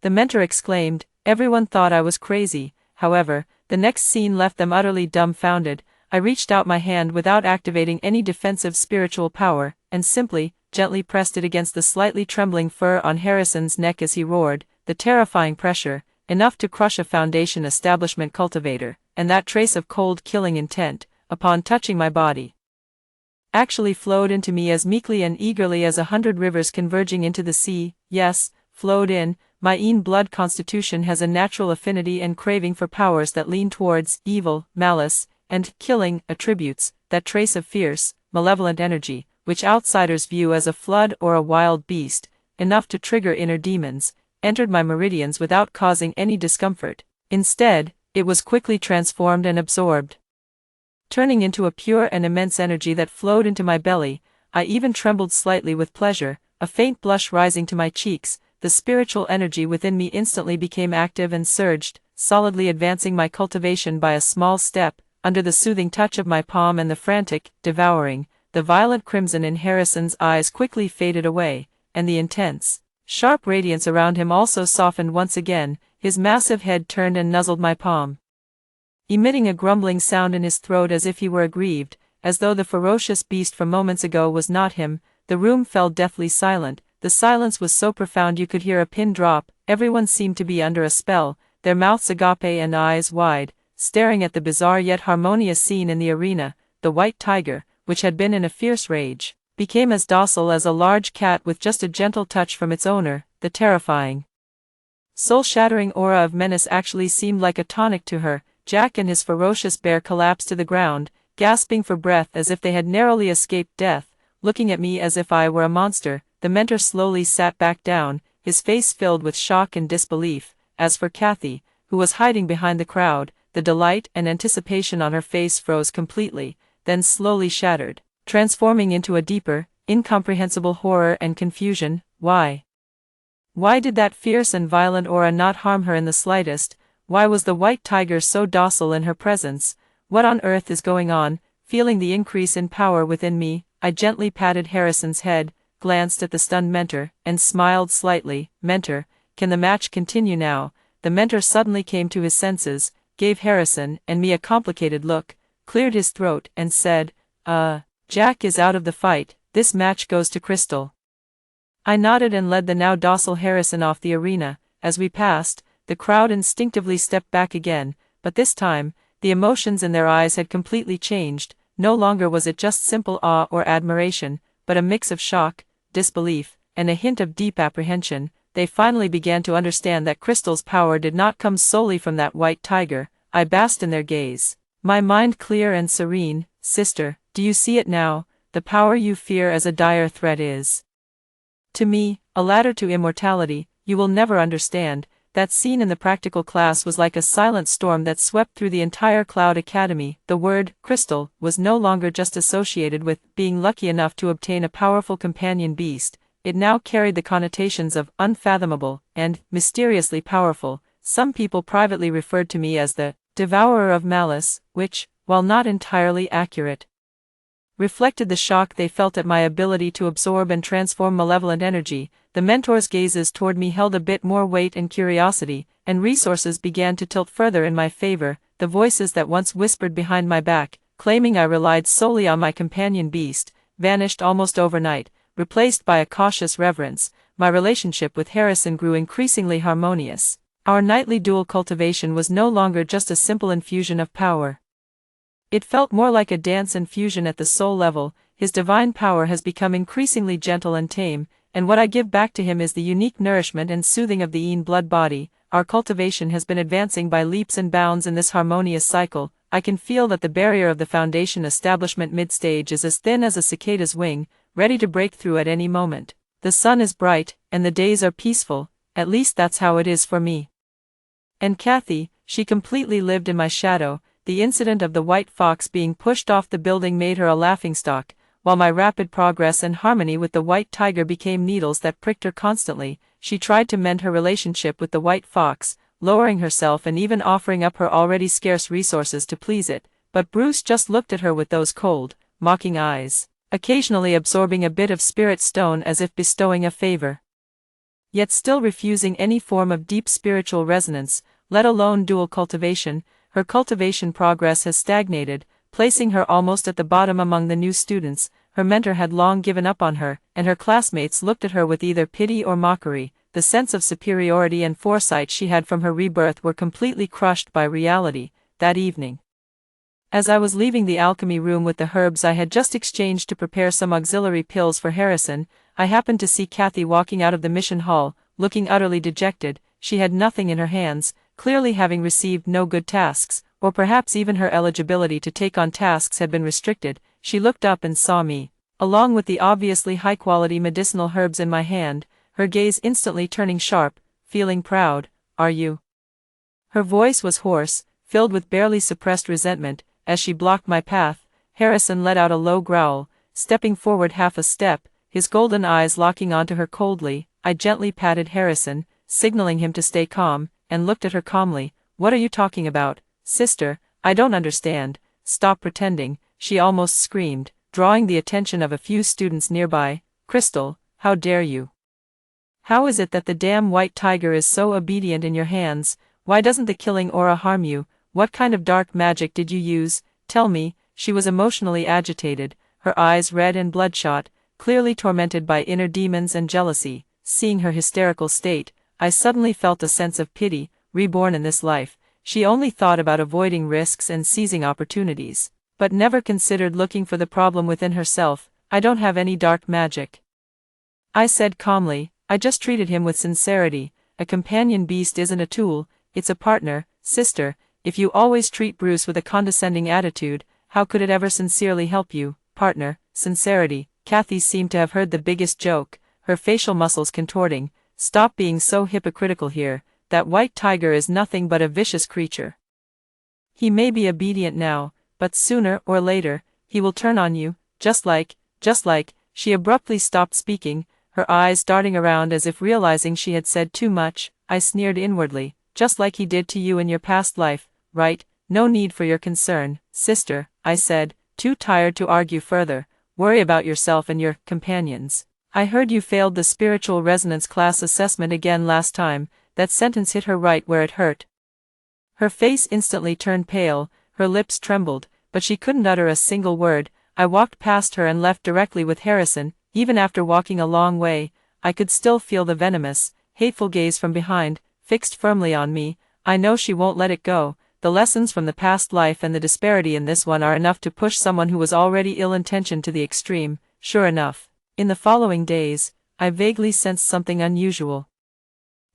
the mentor exclaimed. Everyone thought I was crazy. However, the next scene left them utterly dumbfounded. I reached out my hand without activating any defensive spiritual power, and simply, gently pressed it against the slightly trembling fur on Harrison's neck as he roared. The terrifying pressure, enough to crush a Foundation establishment cultivator, and that trace of cold killing intent, upon touching my body, actually flowed into me as meekly and eagerly as 100 rivers converging into the sea. Yes, flowed in. My blood constitution has a natural affinity and craving for powers that lean towards evil, malice, and killing attributes, that trace of fierce, malevolent energy, which outsiders view as a flood or a wild beast, enough to trigger inner demons, entered my meridians without causing any discomfort. Instead, it was quickly transformed and absorbed, turning into a pure and immense energy that flowed into my belly. I even trembled slightly with pleasure, a faint blush rising to my cheeks. The spiritual energy within me instantly became active and surged, solidly advancing my cultivation by a small step. Under the soothing touch of my palm and the frantic, devouring, the violent crimson in Harrison's eyes quickly faded away, and the intense, sharp radiance around him also softened once again. His massive head turned and nuzzled my palm, emitting a grumbling sound in his throat as if he were aggrieved, as though the ferocious beast from moments ago was not him. The room fell deathly silent. The silence was so profound you could hear a pin drop. Everyone seemed to be under a spell, their mouths agape and eyes wide, staring at the bizarre yet harmonious scene in the arena. The white tiger, which had been in a fierce rage, became as docile as a large cat with just a gentle touch from its owner. The terrifying, soul-shattering aura of menace actually seemed like a tonic to her. Jack and his ferocious bear collapsed to the ground, gasping for breath as if they had narrowly escaped death, looking at me as if I were a monster. The mentor slowly sat back down, his face filled with shock and disbelief. As for Kathy, who was hiding behind the crowd, the delight and anticipation on her face froze completely, then slowly shattered, transforming into a deeper, incomprehensible horror and confusion. Why? Why did that fierce and violent aura not harm her in the slightest? Why was the white tiger so docile in her presence? What on earth is going on? Feeling the increase in power within me, I gently patted Harrison's head, glanced at the stunned mentor, and smiled slightly. Mentor, can the match continue now? The mentor suddenly came to his senses, gave Harrison and me a complicated look, cleared his throat, and said, Jack is out of the fight, this match goes to Crystal. I nodded and led the now docile Harrison off the arena. As we passed, the crowd instinctively stepped back again, but this time, the emotions in their eyes had completely changed. No longer was it just simple awe or admiration, but a mix of shock, disbelief, and a hint of deep apprehension. They finally began to understand that Crystal's power did not come solely from that white tiger. I basked in their gaze, my mind clear and serene. Sister, do you see it now? The power you fear as a dire threat is, to me, a ladder to immortality. You will never understand. That scene in the practical class was like a silent storm that swept through the entire Cloud Academy. The word, crystal, was no longer just associated with being lucky enough to obtain a powerful companion beast. It now carried the connotations of unfathomable and mysteriously powerful. Some people privately referred to me as the devourer of malice, which, while not entirely accurate, reflected the shock they felt at my ability to absorb and transform malevolent energy. The mentor's gazes toward me held a bit more weight and curiosity, and resources began to tilt further in my favor. The voices that once whispered behind my back, claiming I relied solely on my companion beast, vanished almost overnight, replaced by a cautious reverence. My relationship with Harrison grew increasingly harmonious. Our nightly dual cultivation was no longer just a simple infusion of power. It felt more like a dance and fusion at the soul level. His divine power has become increasingly gentle and tame, and what I give back to him is the unique nourishment and soothing of the Yin blood body. Our cultivation has been advancing by leaps and bounds in this harmonious cycle. I can feel that the barrier of the foundation establishment mid-stage is as thin as a cicada's wing, ready to break through at any moment. The sun is bright, and the days are peaceful, at least that's how it is for me. And Kathy, she completely lived in my shadow. The incident of the white fox being pushed off the building made her a laughingstock, while my rapid progress and harmony with the white tiger became needles that pricked her constantly. She tried to mend her relationship with the white fox, lowering herself and even offering up her already scarce resources to please it, but Bruce just looked at her with those cold, mocking eyes, occasionally absorbing a bit of spirit stone as if bestowing a favor, yet still refusing any form of deep spiritual resonance, let alone dual cultivation. Her cultivation progress has stagnated, placing her almost at the bottom among the new students. Her mentor had long given up on her, and her classmates looked at her with either pity or mockery. The sense of superiority and foresight she had from her rebirth were completely crushed by reality. That evening, as I was leaving the alchemy room with the herbs I had just exchanged to prepare some auxiliary pills for Harrison, I happened to see Kathy walking out of the mission hall, looking utterly dejected. She had nothing in her hands, clearly having received no good tasks, or perhaps even her eligibility to take on tasks had been restricted. She looked up and saw me, along with the obviously high-quality medicinal herbs in my hand, her gaze instantly turning sharp. Feeling proud, are you? Her voice was hoarse, filled with barely suppressed resentment. As she blocked my path, Harrison let out a low growl, stepping forward half a step, his golden eyes locking onto her coldly. I gently patted Harrison, signaling him to stay calm, and looked at her calmly. What are you talking about, sister? I don't understand. Stop pretending, she almost screamed, drawing the attention of a few students nearby. Crystal, how dare you? How is it that the damn white tiger is so obedient in your hands? Why doesn't the killing aura harm you? What kind of dark magic did you use? Tell me. She was emotionally agitated, her eyes red and bloodshot, clearly tormented by inner demons and jealousy. Seeing her hysterical state, I suddenly felt a sense of pity. Reborn in this life, she only thought about avoiding risks and seizing opportunities, but never considered looking for the problem within herself. I don't have any dark magic, I said calmly. I just treated him with sincerity. A companion beast isn't a tool, it's a partner. Sister, if you always treat Bruce with a condescending attitude, how could it ever sincerely help you? Partner, sincerity. Kathy seemed to have heard the biggest joke, her facial muscles contorting. Stop being so hypocritical here. That white tiger is nothing but a vicious creature. He may be obedient now, but sooner or later, he will turn on you, just like. She abruptly stopped speaking, her eyes darting around as if realizing she had said too much. I sneered inwardly. Just like he did to you in your past life, right? No need for your concern, sister, I said, too tired to argue further. Worry about yourself and your companions. I heard you failed the spiritual resonance class assessment again last time. That sentence hit her right where it hurt. Her face instantly turned pale, her lips trembled, but she couldn't utter a single word. I walked past her and left directly with Harrison. Even after walking a long way, I could still feel the venomous, hateful gaze from behind, fixed firmly on me. I know she won't let it go. The lessons from the past life and the disparity in this one are enough to push someone who was already ill-intentioned to the extreme. Sure enough, in the following days, I vaguely sensed something unusual.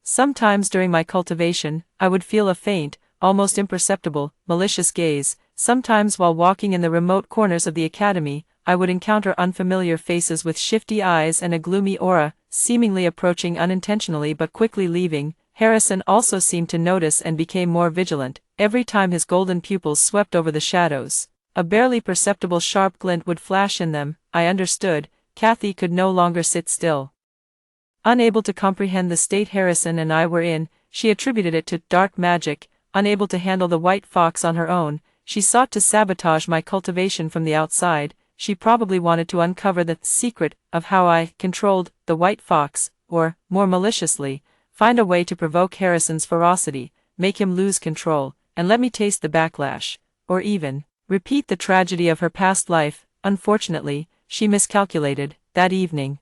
Sometimes during my cultivation, I would feel a faint, almost imperceptible, malicious gaze. Sometimes while walking in the remote corners of the academy, I would encounter unfamiliar faces with shifty eyes and a gloomy aura, seemingly approaching unintentionally but quickly leaving. Harrison also seemed to notice and became more vigilant. Every time his golden pupils swept over the shadows, a barely perceptible sharp glint would flash in them. I understood. Kathy could no longer sit still. Unable to comprehend the state Harrison and I were in, she attributed it to dark magic. Unable to handle the white fox on her own, she sought to sabotage my cultivation from the outside. She probably wanted to uncover the secret of how I controlled the white fox, or, more maliciously, find a way to provoke Harrison's ferocity, make him lose control, and let me taste the backlash, or even repeat the tragedy of her past life. Unfortunately, she miscalculated. That evening,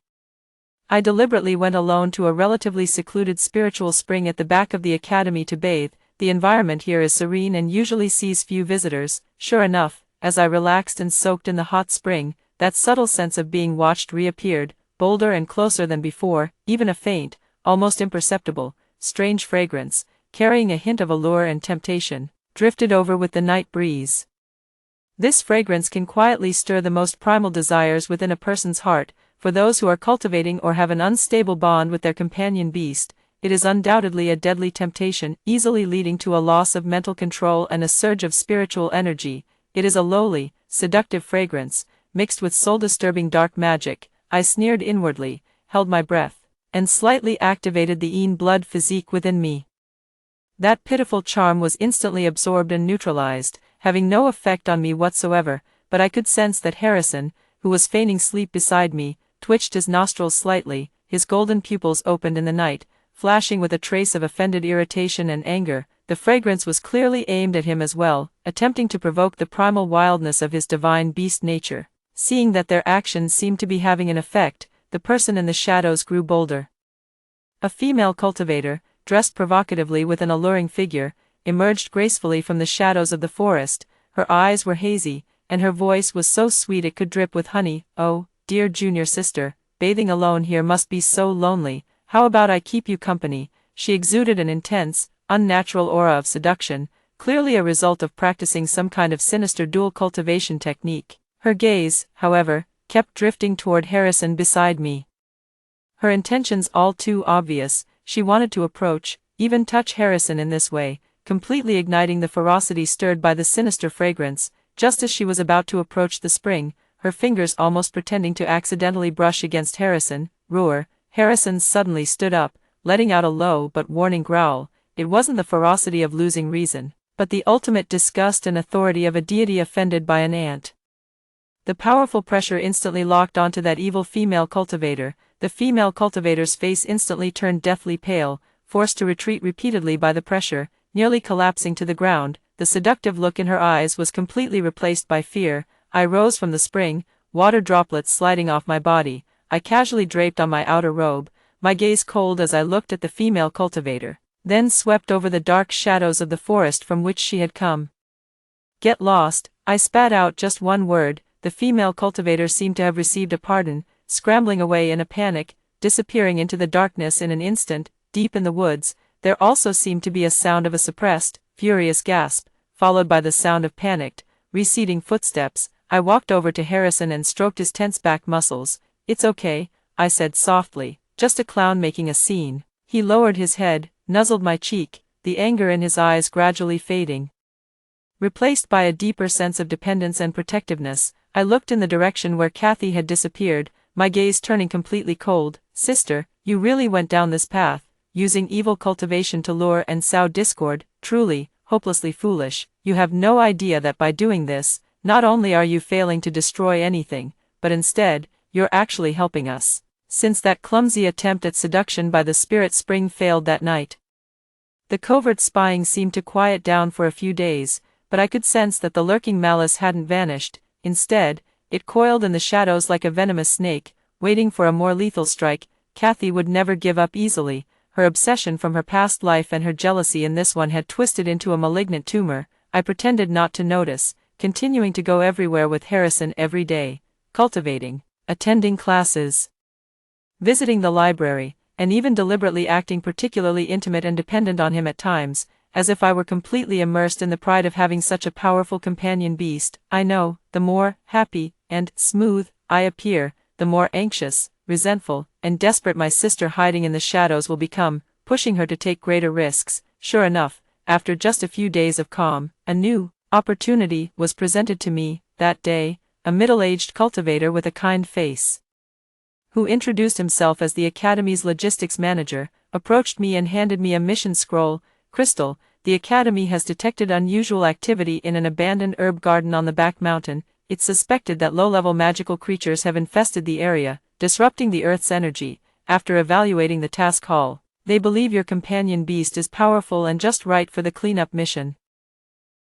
I deliberately went alone to a relatively secluded spiritual spring at the back of the academy to bathe. The environment here is serene and usually sees few visitors. Sure enough, as I relaxed and soaked in the hot spring, that subtle sense of being watched reappeared, bolder and closer than before. Even a faint, almost imperceptible, strange fragrance, carrying a hint of allure and temptation, drifted over with the night breeze. This fragrance can quietly stir the most primal desires within a person's heart. For those who are cultivating or have an unstable bond with their companion beast, it is undoubtedly a deadly temptation, easily leading to a loss of mental control and a surge of spiritual energy. It is a lowly, seductive fragrance, mixed with soul-disturbing dark magic. I sneered inwardly, held my breath, and slightly activated the Een blood physique within me. That pitiful charm was instantly absorbed and neutralized, having no effect on me whatsoever, but I could sense that Harrison, who was feigning sleep beside me, twitched his nostrils slightly. His golden pupils opened in the night, flashing with a trace of offended irritation and anger. The fragrance was clearly aimed at him as well, attempting to provoke the primal wildness of his divine beast nature. Seeing that their actions seemed to be having an effect, the person in the shadows grew bolder. A female cultivator, dressed provocatively with an alluring figure, emerged gracefully from the shadows of the forest. Her eyes were hazy, and her voice was so sweet it could drip with honey. "Oh, dear junior sister, bathing alone here must be so lonely. How about I keep you company?" She exuded an intense, unnatural aura of seduction, clearly a result of practicing some kind of sinister dual cultivation technique. Her gaze, however, kept drifting toward Harrison beside me. Her intentions all too obvious. She wanted to approach, even touch Harrison in this way, completely igniting the ferocity stirred by the sinister fragrance. Just as she was about to approach the spring, her fingers almost pretending to accidentally brush against Harrison. Roar! Harrison suddenly stood up, letting out a low but warning growl. It wasn't the ferocity of losing reason, but the ultimate disgust and authority of a deity offended by an ant. The powerful pressure instantly locked onto that evil female cultivator. The female cultivator's face instantly turned deathly pale, forced to retreat repeatedly by the pressure, nearly collapsing to the ground. The seductive look in her eyes was completely replaced by fear. I rose from the spring, water droplets sliding off my body. I casually draped on my outer robe, my gaze cold as I looked at the female cultivator, then swept over the dark shadows of the forest from which she had come. "Get lost," I spat out just one word. The female cultivator seemed to have received a pardon, scrambling away in a panic, disappearing into the darkness in an instant. Deep in the woods, there also seemed to be a sound of a suppressed, furious gasp, followed by the sound of panicked, receding footsteps. I walked over to Harrison and stroked his tense back muscles. "It's okay," I said softly, "just a clown making a scene." He lowered his head, nuzzled my cheek, the anger in his eyes gradually fading. Replaced by a deeper sense of dependence and protectiveness, I looked in the direction where Kathy had disappeared, my gaze turning completely cold. Sister, you really went down this path, using evil cultivation to lure and sow discord, truly, hopelessly foolish. You have no idea that by doing this, not only are you failing to destroy anything, but instead, you're actually helping us. Since that clumsy attempt at seduction by the spirit spring failed that night. The covert spying seemed to quiet down for a few days, but I could sense that the lurking malice hadn't vanished. Instead, it coiled in the shadows like a venomous snake, waiting for a more lethal strike. Kathy would never give up easily. Her obsession from her past life and her jealousy in this one had twisted into a malignant tumor. I pretended not to notice, continuing to go everywhere with Harrison every day, cultivating, attending classes, visiting the library, and even deliberately acting particularly intimate and dependent on him at times, as if I were completely immersed in the pride of having such a powerful companion beast. I know, the more happy and smooth I appear, the more anxious, resentful, and desperate my sister hiding in the shadows will become, pushing her to take greater risks. Sure enough, after just a few days of calm, a new opportunity was presented to me. That day, a middle-aged cultivator with a kind face, who introduced himself as the Academy's logistics manager, approached me and handed me a mission scroll. Crystal, the Academy has detected unusual activity in an abandoned herb garden on the back mountain. It's suspected that low-level magical creatures have infested the area, disrupting the Earth's energy. After evaluating the task hall, they believe your companion beast is powerful and just right for the cleanup mission.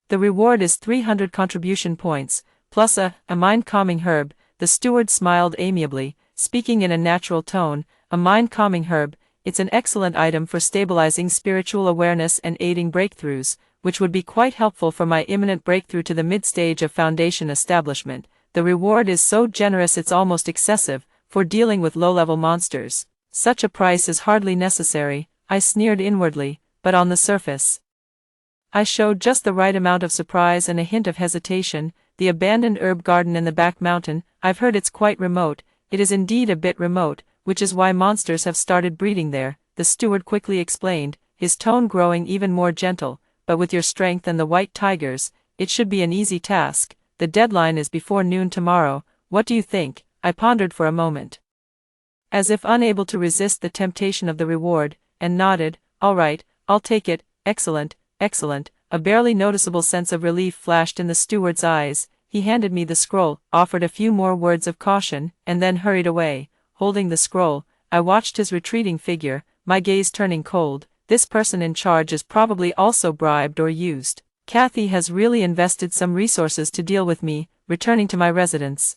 The reward is 300 contribution points, plus a mind-calming herb. The steward smiled amiably, speaking in a natural tone. A mind-calming herb, it's an excellent item for stabilizing spiritual awareness and aiding breakthroughs, which would be quite helpful for my imminent breakthrough to the mid-stage of Foundation establishment. The reward is so generous it's almost excessive, for dealing with low-level monsters. Such a price is hardly necessary, I sneered inwardly, but on the surface, I showed just the right amount of surprise and a hint of hesitation. The abandoned herb garden in the back mountain, I've heard it's quite remote. It is indeed a bit remote, which is why monsters have started breeding there, the steward quickly explained, his tone growing even more gentle. But with your strength and the white tigers, it should be an easy task. The deadline is before noon tomorrow. What do you think? I pondered for a moment, as if unable to resist the temptation of the reward, and nodded. All right, I'll take it. Excellent, excellent. A barely noticeable sense of relief flashed in the steward's eyes. He handed me the scroll, offered a few more words of caution, and then hurried away. Holding the scroll, I watched his retreating figure, my gaze turning cold. This person in charge is probably also bribed or used. Kathy has really invested some resources to deal with me. Returning to my residence,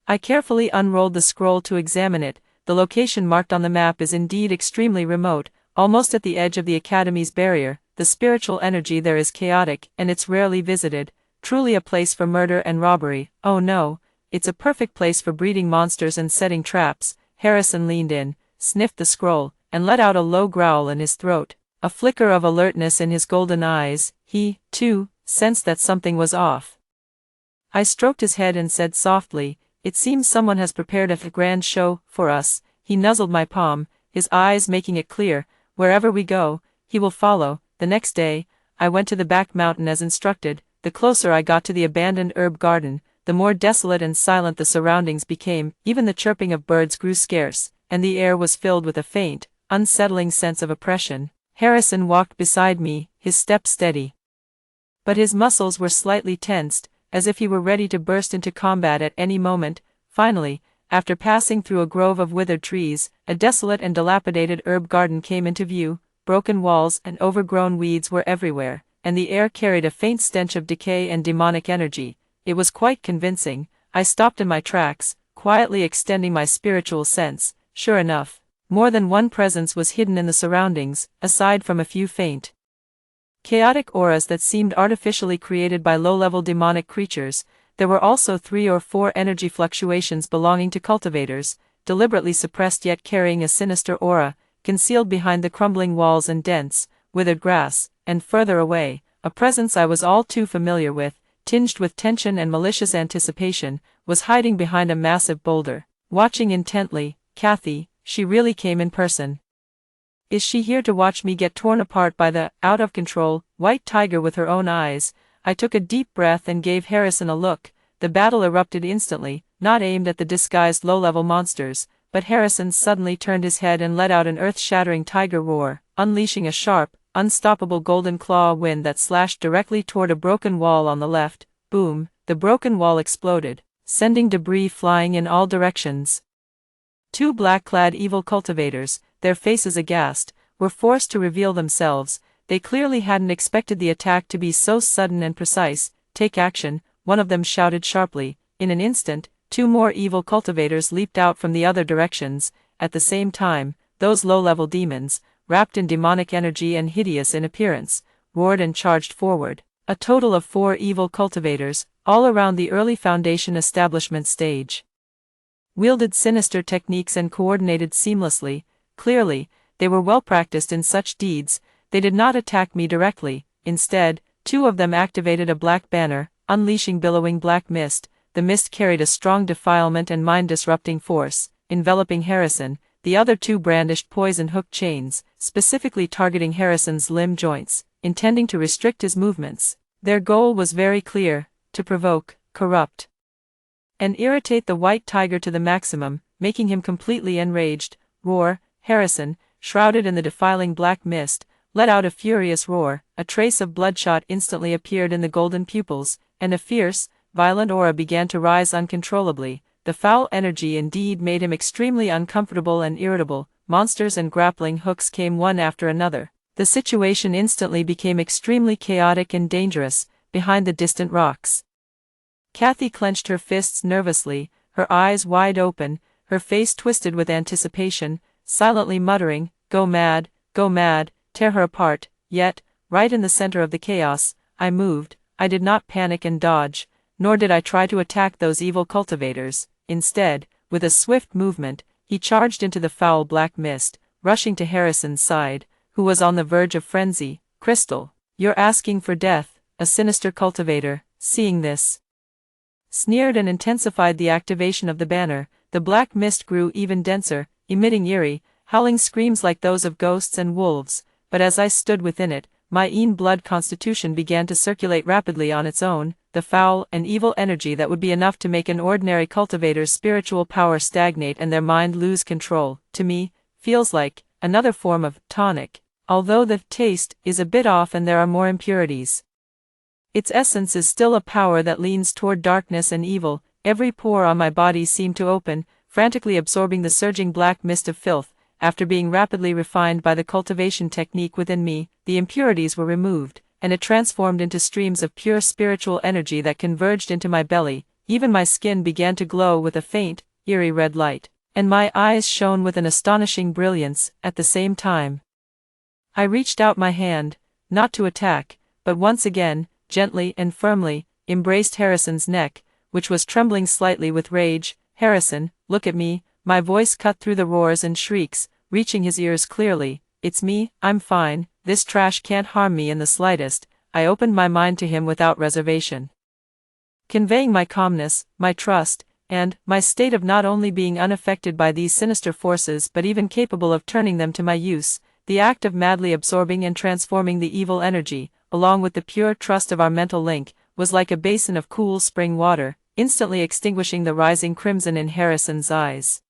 I carefully unrolled the scroll to examine it. The location marked on the map is indeed extremely remote, almost at the edge of the Academy's barrier. The spiritual energy there is chaotic, and it's rarely visited. Truly a place for murder and robbery. Oh no, it's a perfect place for breeding monsters and setting traps. Harrison leaned in, sniffed the scroll, and let out a low growl in his throat, a flicker of alertness in his golden eyes. He, too, sensed that something was off. I stroked his head and said softly, "It seems someone has prepared a grand show for us." He nuzzled my palm, his eyes making it clear, wherever we go, he will follow. The next day, I went to the back mountain as instructed. The closer I got to the abandoned herb garden, the more desolate and silent the surroundings became. Even the chirping of birds grew scarce, and the air was filled with a faint, unsettling sense of oppression. Harrison walked beside me, his step steady, but his muscles were slightly tensed, as if he were ready to burst into combat at any moment. Finally, after passing through a grove of withered trees, a desolate and dilapidated herb garden came into view. Broken walls and overgrown weeds were everywhere, and the air carried a faint stench of decay and demonic energy. It was quite convincing. I stopped in my tracks, quietly extending my spiritual sense. Sure enough, more than one presence was hidden in the surroundings, aside from a few faint, chaotic auras that seemed artificially created by low-level demonic creatures. There were also 3 or 4 energy fluctuations belonging to cultivators, deliberately suppressed yet carrying a sinister aura, concealed behind the crumbling walls and dense, withered grass. And further away, a presence I was all too familiar with, tinged with tension and malicious anticipation, was hiding behind a massive boulder, watching intently. Kathy, she really came in person. Is she here to watch me get torn apart by the out-of-control white tiger with her own eyes? I took a deep breath and gave Harrison a look. The battle erupted instantly, not aimed at the disguised low-level monsters, but Harrison suddenly turned his head and let out an earth-shattering tiger roar, unleashing a sharp, unstoppable golden claw wind that slashed directly toward a broken wall on the left. Boom, the broken wall exploded, sending debris flying in all directions. Two black-clad evil cultivators, their faces aghast, were forced to reveal themselves. They clearly hadn't expected the attack to be so sudden and precise. "Take action," one of them shouted sharply. In an instant, two more evil cultivators leaped out from the other directions. At the same time, those low-level demons, wrapped in demonic energy and hideous in appearance, roared and charged forward. A total of 4 evil cultivators, all around the early Foundation establishment stage. Wielded sinister techniques and coordinated seamlessly. Clearly, they were well practiced in such deeds. They did not attack me directly. Instead, 2 of them activated a black banner, unleashing billowing black mist. The mist carried a strong defilement and mind-disrupting force, enveloping Harrison. The other 2 brandished poison hook chains, specifically targeting Harrison's limb joints, intending to restrict his movements. Their goal was very clear: to provoke, corrupt, and irritate the white tiger to the maximum, making him completely enraged. Roar! Harrison, shrouded in the defiling black mist, let out a furious roar. A trace of bloodshot instantly appeared in the golden pupils, and a fierce, violent aura began to rise uncontrollably. The foul energy indeed made him extremely uncomfortable and irritable. Monsters and grappling hooks came one after another. The situation instantly became extremely chaotic and dangerous, behind the distant rocks. Kathy clenched her fists nervously, her eyes wide open, her face twisted with anticipation, silently muttering, go mad, tear her apart." Yet, right in the center of the chaos, I moved. I did not panic and dodge, nor did I try to attack those evil cultivators. Instead, with a swift movement, he charged into the foul black mist, rushing to Harrison's side, who was on the verge of frenzy. "Crystal, you're asking for death," a sinister cultivator, seeing this, sneered and intensified the activation of the banner. The black mist grew even denser, emitting eerie, howling screams like those of ghosts and wolves. But as I stood within it, my blood constitution began to circulate rapidly on its own. The foul and evil energy that would be enough to make an ordinary cultivator's spiritual power stagnate and their mind lose control, to me, feels like another form of tonic, although the taste is a bit off and there are more impurities. Its essence is still a power that leans toward darkness and evil. Every pore on my body seemed to open, frantically absorbing the surging black mist of filth. After being rapidly refined by the cultivation technique within me, the impurities were removed, and it transformed into streams of pure spiritual energy that converged into my belly. Even my skin began to glow with a faint, eerie red light, and my eyes shone with an astonishing brilliance. At the same time, I reached out my hand, not to attack, but once again, gently and firmly, embraced Harrison's neck, which was trembling slightly with rage. "Harrison, look at me," my voice cut through the roars and shrieks, reaching his ears clearly. "It's me, I'm fine, this trash can't harm me in the slightest." I opened my mind to him without reservation, conveying my calmness, my trust, and my state of not only being unaffected by these sinister forces but even capable of turning them to my use. The act of madly absorbing and transforming the evil energy, along with the pure trust of our mental link, was like a basin of cool spring water, instantly extinguishing the rising crimson in Harrison's eyes.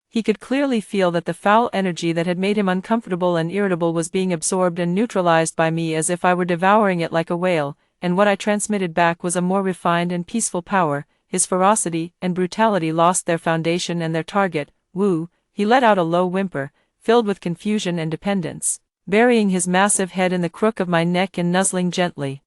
He could clearly feel that the foul energy that had made him uncomfortable and irritable was being absorbed and neutralized by me as if I were devouring it like a whale, and what I transmitted back was a more refined and peaceful power. His ferocity and brutality lost their foundation and their target. "Woo!" He let out a low whimper, filled with confusion and dependence, burying his massive head in the crook of my neck and nuzzling gently.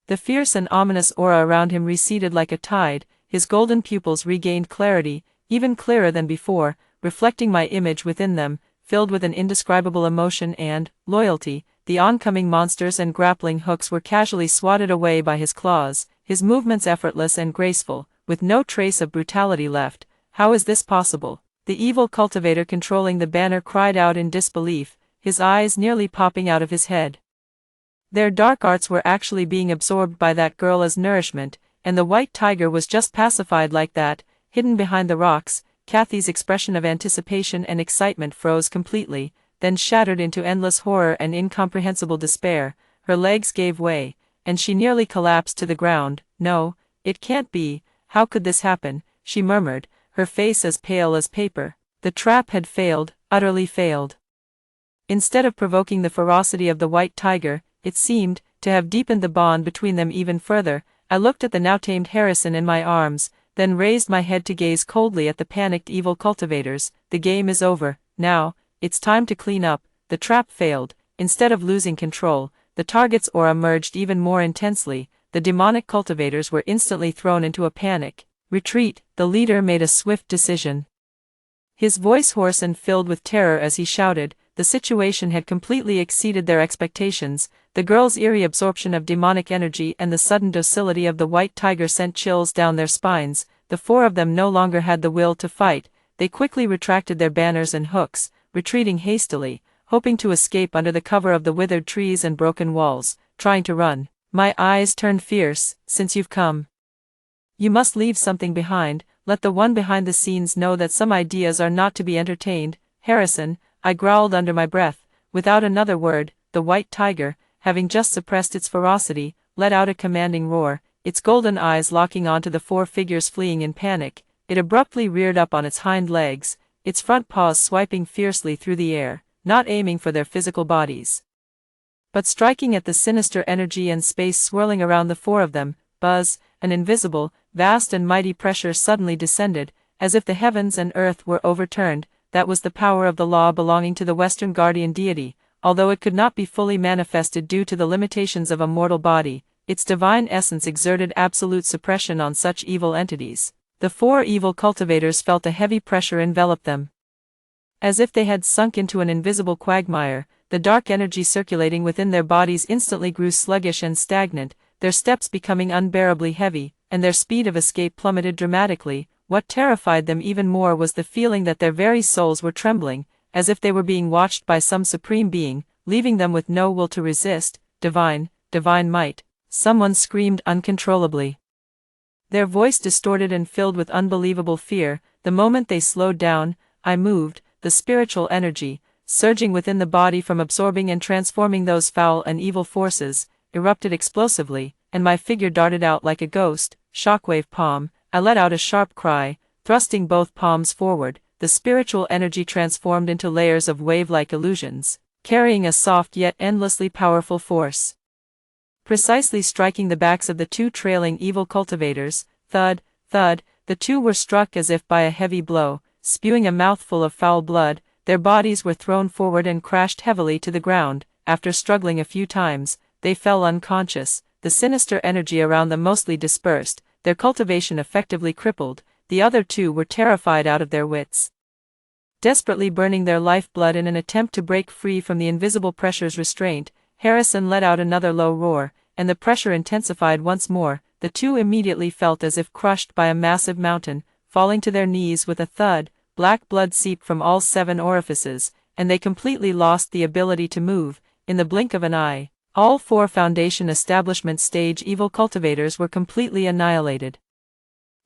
The fierce and ominous aura around him receded like a tide. His golden pupils regained clarity, even clearer than before, reflecting my image within them, filled with an indescribable emotion and loyalty. The oncoming monsters and grappling hooks were casually swatted away by his claws, his movements effortless and graceful, with no trace of brutality left. "How is this possible?" The evil cultivator controlling the banner cried out in disbelief, his eyes nearly popping out of his head. Their dark arts were actually being absorbed by that girl as nourishment, and the white tiger was just pacified like that, hidden behind the rocks. Kathy's expression of anticipation and excitement froze completely, then shattered into endless horror and incomprehensible despair. Her legs gave way, and she nearly collapsed to the ground. "No, it can't be, how could this happen?" she murmured, her face as pale as paper. The trap had failed, utterly failed. Instead of provoking the ferocity of the white tiger, it seemed to have deepened the bond between them even further. I looked at the now tamed Harrison in my arms, then raised my head to gaze coldly at the panicked evil cultivators. The game is over, now, it's time to clean up. The trap failed. Instead of losing control, the target's aura merged even more intensely. The demonic cultivators were instantly thrown into a panic. "Retreat," the leader made a swift decision. His voice hoarse and filled with terror as he shouted. The situation had completely exceeded their expectations. The girl's eerie absorption of demonic energy and the sudden docility of the white tiger sent chills down their spines. The four of them no longer had the will to fight. They quickly retracted their banners and hooks, retreating hastily, hoping to escape under the cover of the withered trees and broken walls, trying to run. My eyes turned fierce. "Since you've come, you must leave something behind. Let the one behind the scenes know that some ideas are not to be entertained." "Harrison," I growled under my breath. Without another word, the white tiger, having just suppressed its ferocity, let out a commanding roar, its golden eyes locking onto the four figures fleeing in panic. It abruptly reared up on its hind legs, its front paws swiping fiercely through the air, not aiming for their physical bodies, but striking at the sinister energy and space swirling around the four of them. Buzz, an invisible, vast and mighty pressure suddenly descended, as if the heavens and earth were overturned. That was the power of the law belonging to the Western guardian deity. Although it could not be fully manifested due to the limitations of a mortal body, its divine essence exerted absolute suppression on such evil entities. The four evil cultivators felt a heavy pressure envelop them, as if they had sunk into an invisible quagmire. The dark energy circulating within their bodies instantly grew sluggish and stagnant, their steps becoming unbearably heavy, and their speed of escape plummeted dramatically. What terrified them even more was the feeling that their very souls were trembling, as if they were being watched by some supreme being, leaving them with no will to resist. Divine might. Someone screamed uncontrollably, their voice distorted and filled with unbelievable fear. The moment they slowed down, I moved, the spiritual energy, surging within the body from absorbing and transforming those foul and evil forces, erupted explosively, and my figure darted out like a ghost. Shockwave palm. I let out a sharp cry, thrusting both palms forward. The spiritual energy transformed into layers of wave-like illusions, carrying a soft yet endlessly powerful force, precisely striking the backs of the two trailing evil cultivators. Thud, thud, the two were struck as if by a heavy blow, spewing a mouthful of foul blood. Their bodies were thrown forward and crashed heavily to the ground. After struggling a few times, they fell unconscious, the sinister energy around them mostly dispersed, their cultivation effectively crippled. The other two were terrified out of their wits, desperately burning their lifeblood in an attempt to break free from the invisible pressure's restraint. Harrison let out another low roar, and the pressure intensified once more. The two immediately felt as if crushed by a massive mountain, falling to their knees with a thud. Black blood seeped from all 7 orifices, and they completely lost the ability to move. In the blink of an eye, all 4 Foundation Establishment stage evil cultivators were completely annihilated.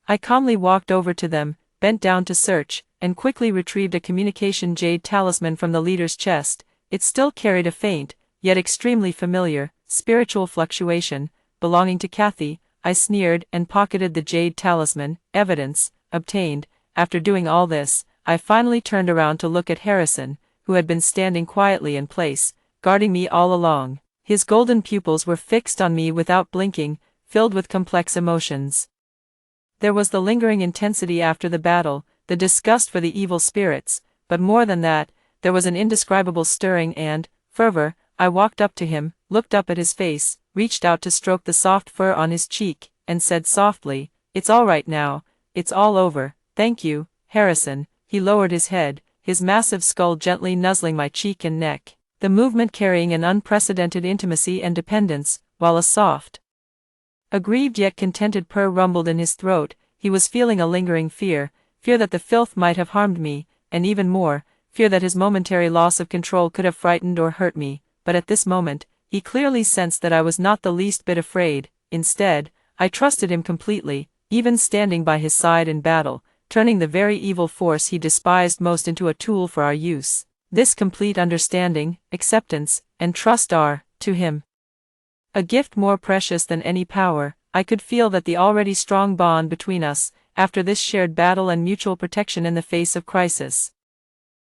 I calmly walked over to them, bent down to search, and quickly retrieved a communication jade talisman from the leader's chest. It still carried a faint, yet extremely familiar, spiritual fluctuation, belonging to Kathy. I sneered and pocketed the jade talisman. Evidence obtained. After doing all this, I finally turned around to look at Harrison, who had been standing quietly in place, guarding me all along. His golden pupils were fixed on me without blinking, filled with complex emotions. There was the lingering intensity after the battle, the disgust for the evil spirits, but more than that, there was an indescribable stirring and fervor. I walked up to him, looked up at his face, reached out to stroke the soft fur on his cheek, and said softly, "It's all right now, it's all over, thank you, Harrison." He lowered his head, his massive skull gently nuzzling my cheek and neck, the movement carrying an unprecedented intimacy and dependence, while a soft, aggrieved yet contented purr rumbled in his throat. He was feeling a lingering fear that the filth might have harmed me, and even more, fear that his momentary loss of control could have frightened or hurt me. But at this moment, he clearly sensed that I was not the least bit afraid. Instead, I trusted him completely, even standing by his side in battle, turning the very evil force he despised most into a tool for our use. This complete understanding, acceptance, and trust are, to him, A gift more precious than any power. I could feel that the already strong bond between us, after this shared battle and mutual protection in the face of crisis,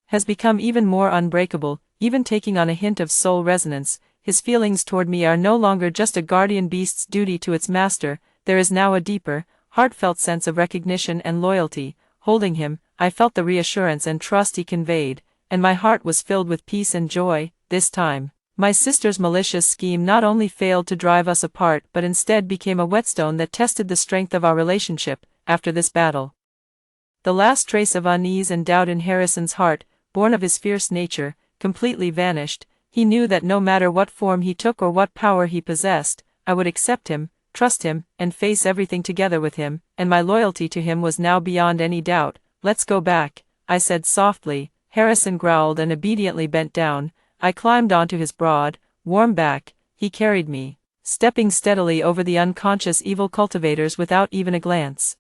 has become even more unbreakable, even taking on a hint of soul resonance. His feelings toward me are no longer just a guardian beast's duty to its master, there is now a deeper, heartfelt sense of recognition and loyalty. Holding him, I felt the reassurance and trust he conveyed, and my heart was filled with peace and joy. This time, my sister's malicious scheme not only failed to drive us apart but instead became a whetstone that tested the strength of our relationship. After this battle, the last trace of unease and doubt in Harrison's heart, born of his fierce nature, completely vanished. He knew that no matter what form he took or what power he possessed, I would accept him, trust him, and face everything together with him, and my loyalty to him was now beyond any doubt. "Let's go back," I said softly. Harrison growled and obediently bent down. I climbed onto his broad, warm back. He carried me, stepping steadily over the unconscious evil cultivators without even a glance.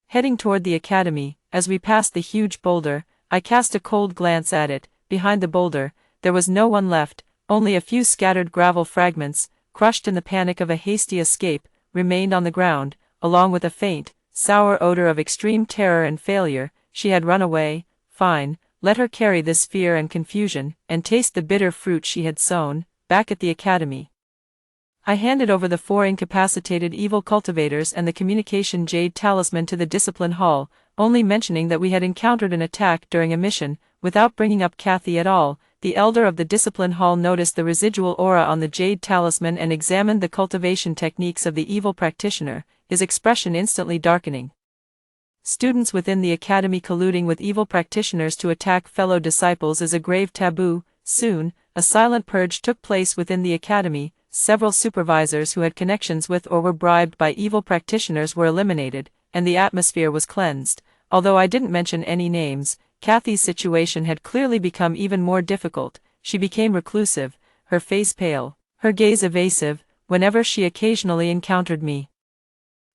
Heading toward the academy, as we passed the huge boulder, I cast a cold glance at it. Behind the boulder, there was no one left, only a few scattered gravel fragments, crushed in the panic of a hasty escape, remained on the ground, along with a faint, sour odor of extreme terror and failure. She had run away. Fine, let her carry this fear and confusion, and taste the bitter fruit she had sown. Back at the academy, I handed over the 4 incapacitated evil cultivators and the communication jade talisman to the discipline hall, only mentioning that we had encountered an attack during a mission, without bringing up Kathy at all. The elder of the discipline hall noticed the residual aura on the jade talisman and examined the cultivation techniques of the evil practitioner, his expression instantly darkening. Students within the academy colluding with evil practitioners to attack fellow disciples is a grave taboo. Soon, a silent purge took place within the academy. Several supervisors who had connections with or were bribed by evil practitioners were eliminated, and the atmosphere was cleansed. Although I didn't mention any names, Kathy's situation had clearly become even more difficult. She became reclusive, her face pale, her gaze evasive. Whenever she occasionally encountered me,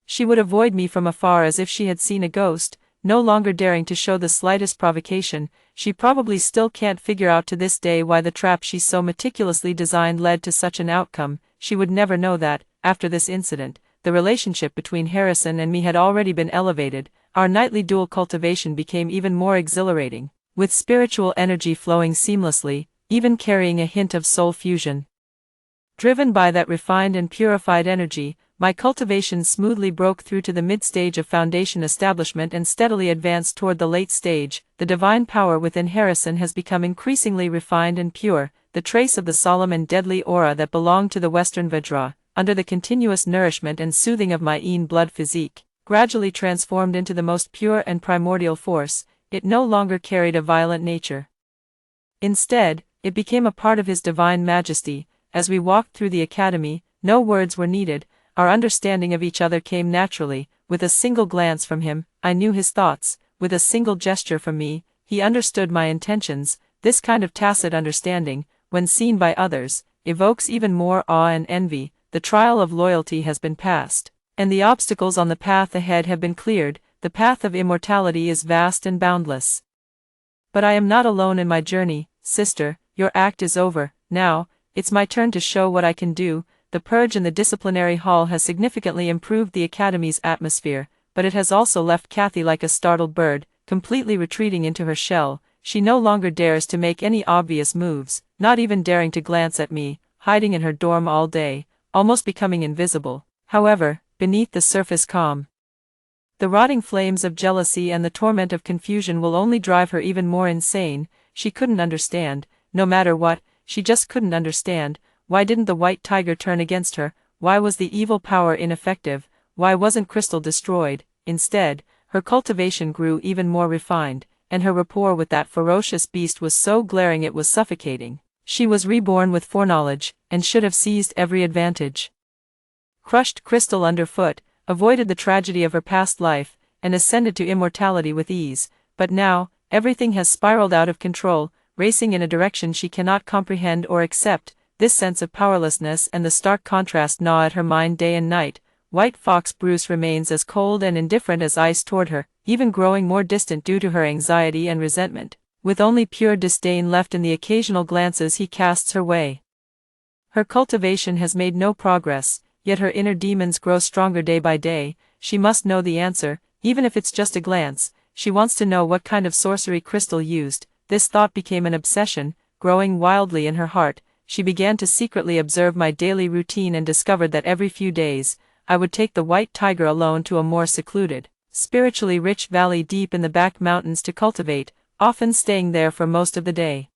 she would avoid me from afar as if she had seen a ghost, no longer daring to show the slightest provocation. She probably still can't figure out to this day why the trap she so meticulously designed led to such an outcome. She would never know that, after this incident, the relationship between Harrison and me had already been elevated. Our nightly dual cultivation became even more exhilarating, with spiritual energy flowing seamlessly, even carrying a hint of soul fusion. Driven by that refined and purified energy, my cultivation smoothly broke through to the mid-stage of foundation establishment and steadily advanced toward the late stage. The divine power within Harrison has become increasingly refined and pure, the trace of the solemn and deadly aura that belonged to the Western Vajra, under the continuous nourishment and soothing of my Yin blood physique, gradually transformed into the most pure and primordial force. It no longer carried a violent nature. Instead, it became a part of his divine majesty. As we walked through the academy, no words were needed. Our understanding of each other came naturally. With a single glance from him, I knew his thoughts. With a single gesture from me, he understood my intentions. This kind of tacit understanding, when seen by others, evokes even more awe and envy. The trial of loyalty has been passed, and the obstacles on the path ahead have been cleared. The path of immortality is vast and boundless. But I am not alone in my journey, sister. Your act is over. Now, it's my turn to show what I can do. The purge in the disciplinary hall has significantly improved the academy's atmosphere, but it has also left Kathy like a startled bird, completely retreating into her shell. She no longer dares to make any obvious moves, not even daring to glance at me, hiding in her dorm all day, almost becoming invisible. However, beneath the surface calm, the rotting flames of jealousy and the torment of confusion will only drive her even more insane. She couldn't understand, no matter what, she just couldn't understand. Why didn't the white tiger turn against her? Why was the evil power ineffective? Why wasn't Crystal destroyed? Instead, her cultivation grew even more refined, and her rapport with that ferocious beast was so glaring it was suffocating. She was reborn with foreknowledge, and should have seized every advantage. Crushed Crystal underfoot, avoided the tragedy of her past life, and ascended to immortality with ease. But now, everything has spiraled out of control, racing in a direction she cannot comprehend or accept. This sense of powerlessness and the stark contrast gnaw at her mind day and night. White Fox Bruce remains as cold and indifferent as ice toward her, even growing more distant due to her anxiety and resentment, with only pure disdain left in the occasional glances he casts her way. Her cultivation has made no progress, yet her inner demons grow stronger day by day. She must know the answer, even if it's just a glance. She wants to know what kind of sorcery Crystal used. This thought became an obsession, growing wildly in her heart. She began to secretly observe my daily routine and discovered that every few days, I would take the white tiger alone to a more secluded, spiritually rich valley deep in the back mountains to cultivate, often staying there for most of the day.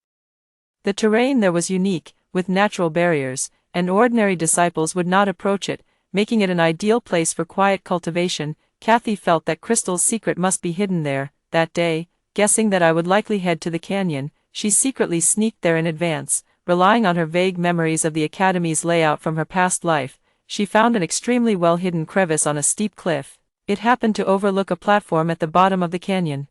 The terrain there was unique, with natural barriers, and ordinary disciples would not approach it, making it an ideal place for quiet cultivation. Kathy felt that Crystal's secret must be hidden there. That day, guessing that I would likely head to the canyon, she secretly sneaked there in advance. Relying on her vague memories of the academy's layout from her past life, she found an extremely well-hidden crevice on a steep cliff. It happened to overlook a platform at the bottom of the canyon.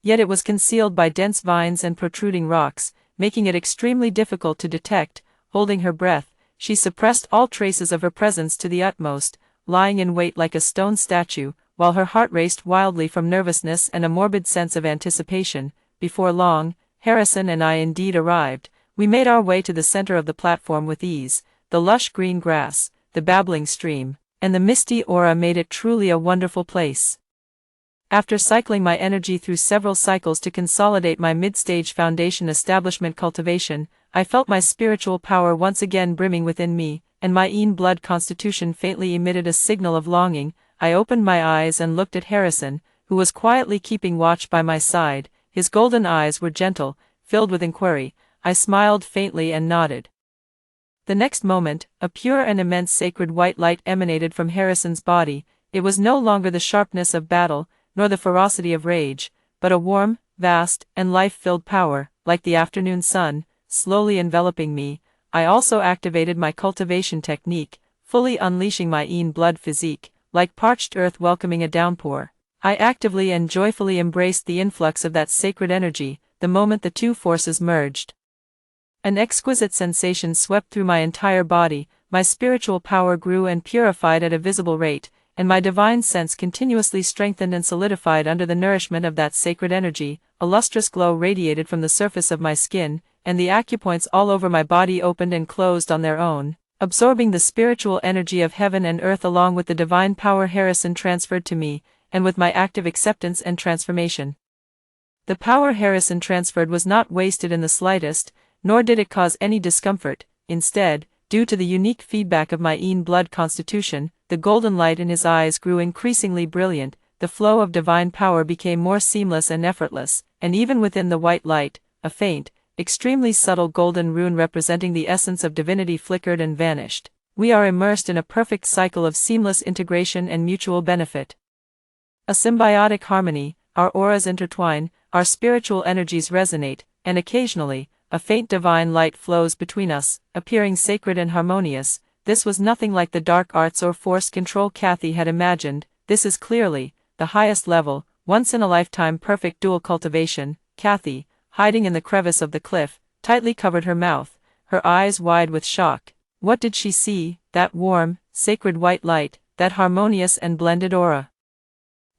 Yet it was concealed by dense vines and protruding rocks, making it extremely difficult to detect. Holding her breath, she suppressed all traces of her presence to the utmost, lying in wait like a stone statue, while her heart raced wildly from nervousness and a morbid sense of anticipation. Before long, Harrison and I indeed arrived. We made our way to the center of the platform with ease. The lush green grass, the babbling stream, and the misty aura made it truly a wonderful place. After cycling my energy through several cycles to consolidate my mid-stage foundation establishment cultivation, I felt my spiritual power once again brimming within me, and my blood constitution faintly emitted a signal of longing. I opened my eyes and looked at Harrison, who was quietly keeping watch by my side. His golden eyes were gentle, filled with inquiry. I smiled faintly and nodded. The next moment, a pure and immense sacred white light emanated from Harrison's body. It was no longer the sharpness of battle, nor the ferocity of rage, but a warm, vast, and life-filled power, like the afternoon sun, slowly enveloping me. I also activated my cultivation technique, fully unleashing my blood physique, like parched earth welcoming a downpour. I actively and joyfully embraced the influx of that sacred energy. The moment the two forces merged, an exquisite sensation swept through my entire body. My spiritual power grew and purified at a visible rate, and my divine sense continuously strengthened and solidified under the nourishment of that sacred energy. A lustrous glow radiated from the surface of my skin, and the acupoints all over my body opened and closed on their own, absorbing the spiritual energy of heaven and earth along with the divine power Harrison transferred to me, and with my active acceptance and transformation. The power Harrison transferred was not wasted in the slightest, nor did it cause any discomfort. Instead, due to the unique feedback of my blood constitution, the golden light in his eyes grew increasingly brilliant. The flow of divine power became more seamless and effortless, and even within the white light, a faint, extremely subtle golden rune representing the essence of divinity flickered and vanished. We are immersed in a perfect cycle of seamless integration and mutual benefit. A symbiotic harmony, our auras intertwine, our spiritual energies resonate, and occasionally, a faint divine light flows between us, appearing sacred and harmonious. This was nothing like the dark arts or forced control Kathy had imagined. This is clearly the highest level, once-in-a-lifetime perfect dual cultivation. Kathy, hiding in the crevice of the cliff, tightly covered her mouth, her eyes wide with shock. What did she see? That warm, sacred white light, that harmonious and blended aura.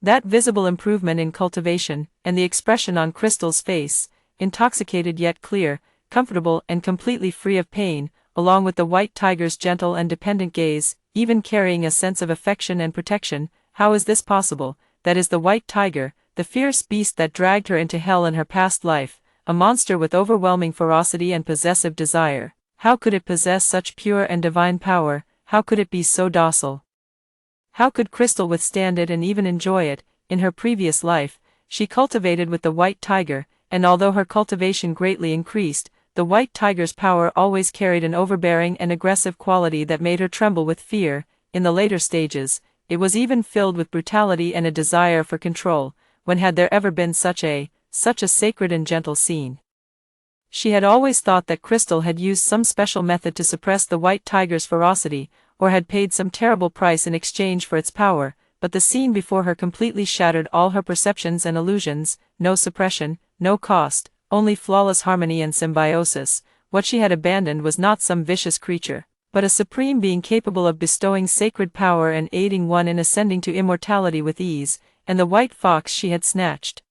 That visible improvement in cultivation, and the expression on Crystal's face, intoxicated yet clear, comfortable and completely free of pain, along with the white tiger's gentle and dependent gaze, even carrying a sense of affection and protection. How is this possible? That is the white tiger, the fierce beast that dragged her into hell in her past life, a monster with overwhelming ferocity and possessive desire. How could it possess such pure and divine power? How could it be so docile? How could Crystal withstand it and even enjoy it? In her previous life, she cultivated with the white tiger, and although her cultivation greatly increased, the white tiger's power always carried an overbearing and aggressive quality that made her tremble with fear. In the later stages, it was even filled with brutality and a desire for control. When had there ever been such a sacred and gentle scene? She had always thought that Crystal had used some special method to suppress the white tiger's ferocity, or had paid some terrible price in exchange for its power, but the scene before her completely shattered all her perceptions and illusions. No suppression, no cost, only flawless harmony and symbiosis. What she had abandoned was not some vicious creature, but a supreme being capable of bestowing sacred power and aiding one in ascending to immortality with ease. And the white fox she had snatched.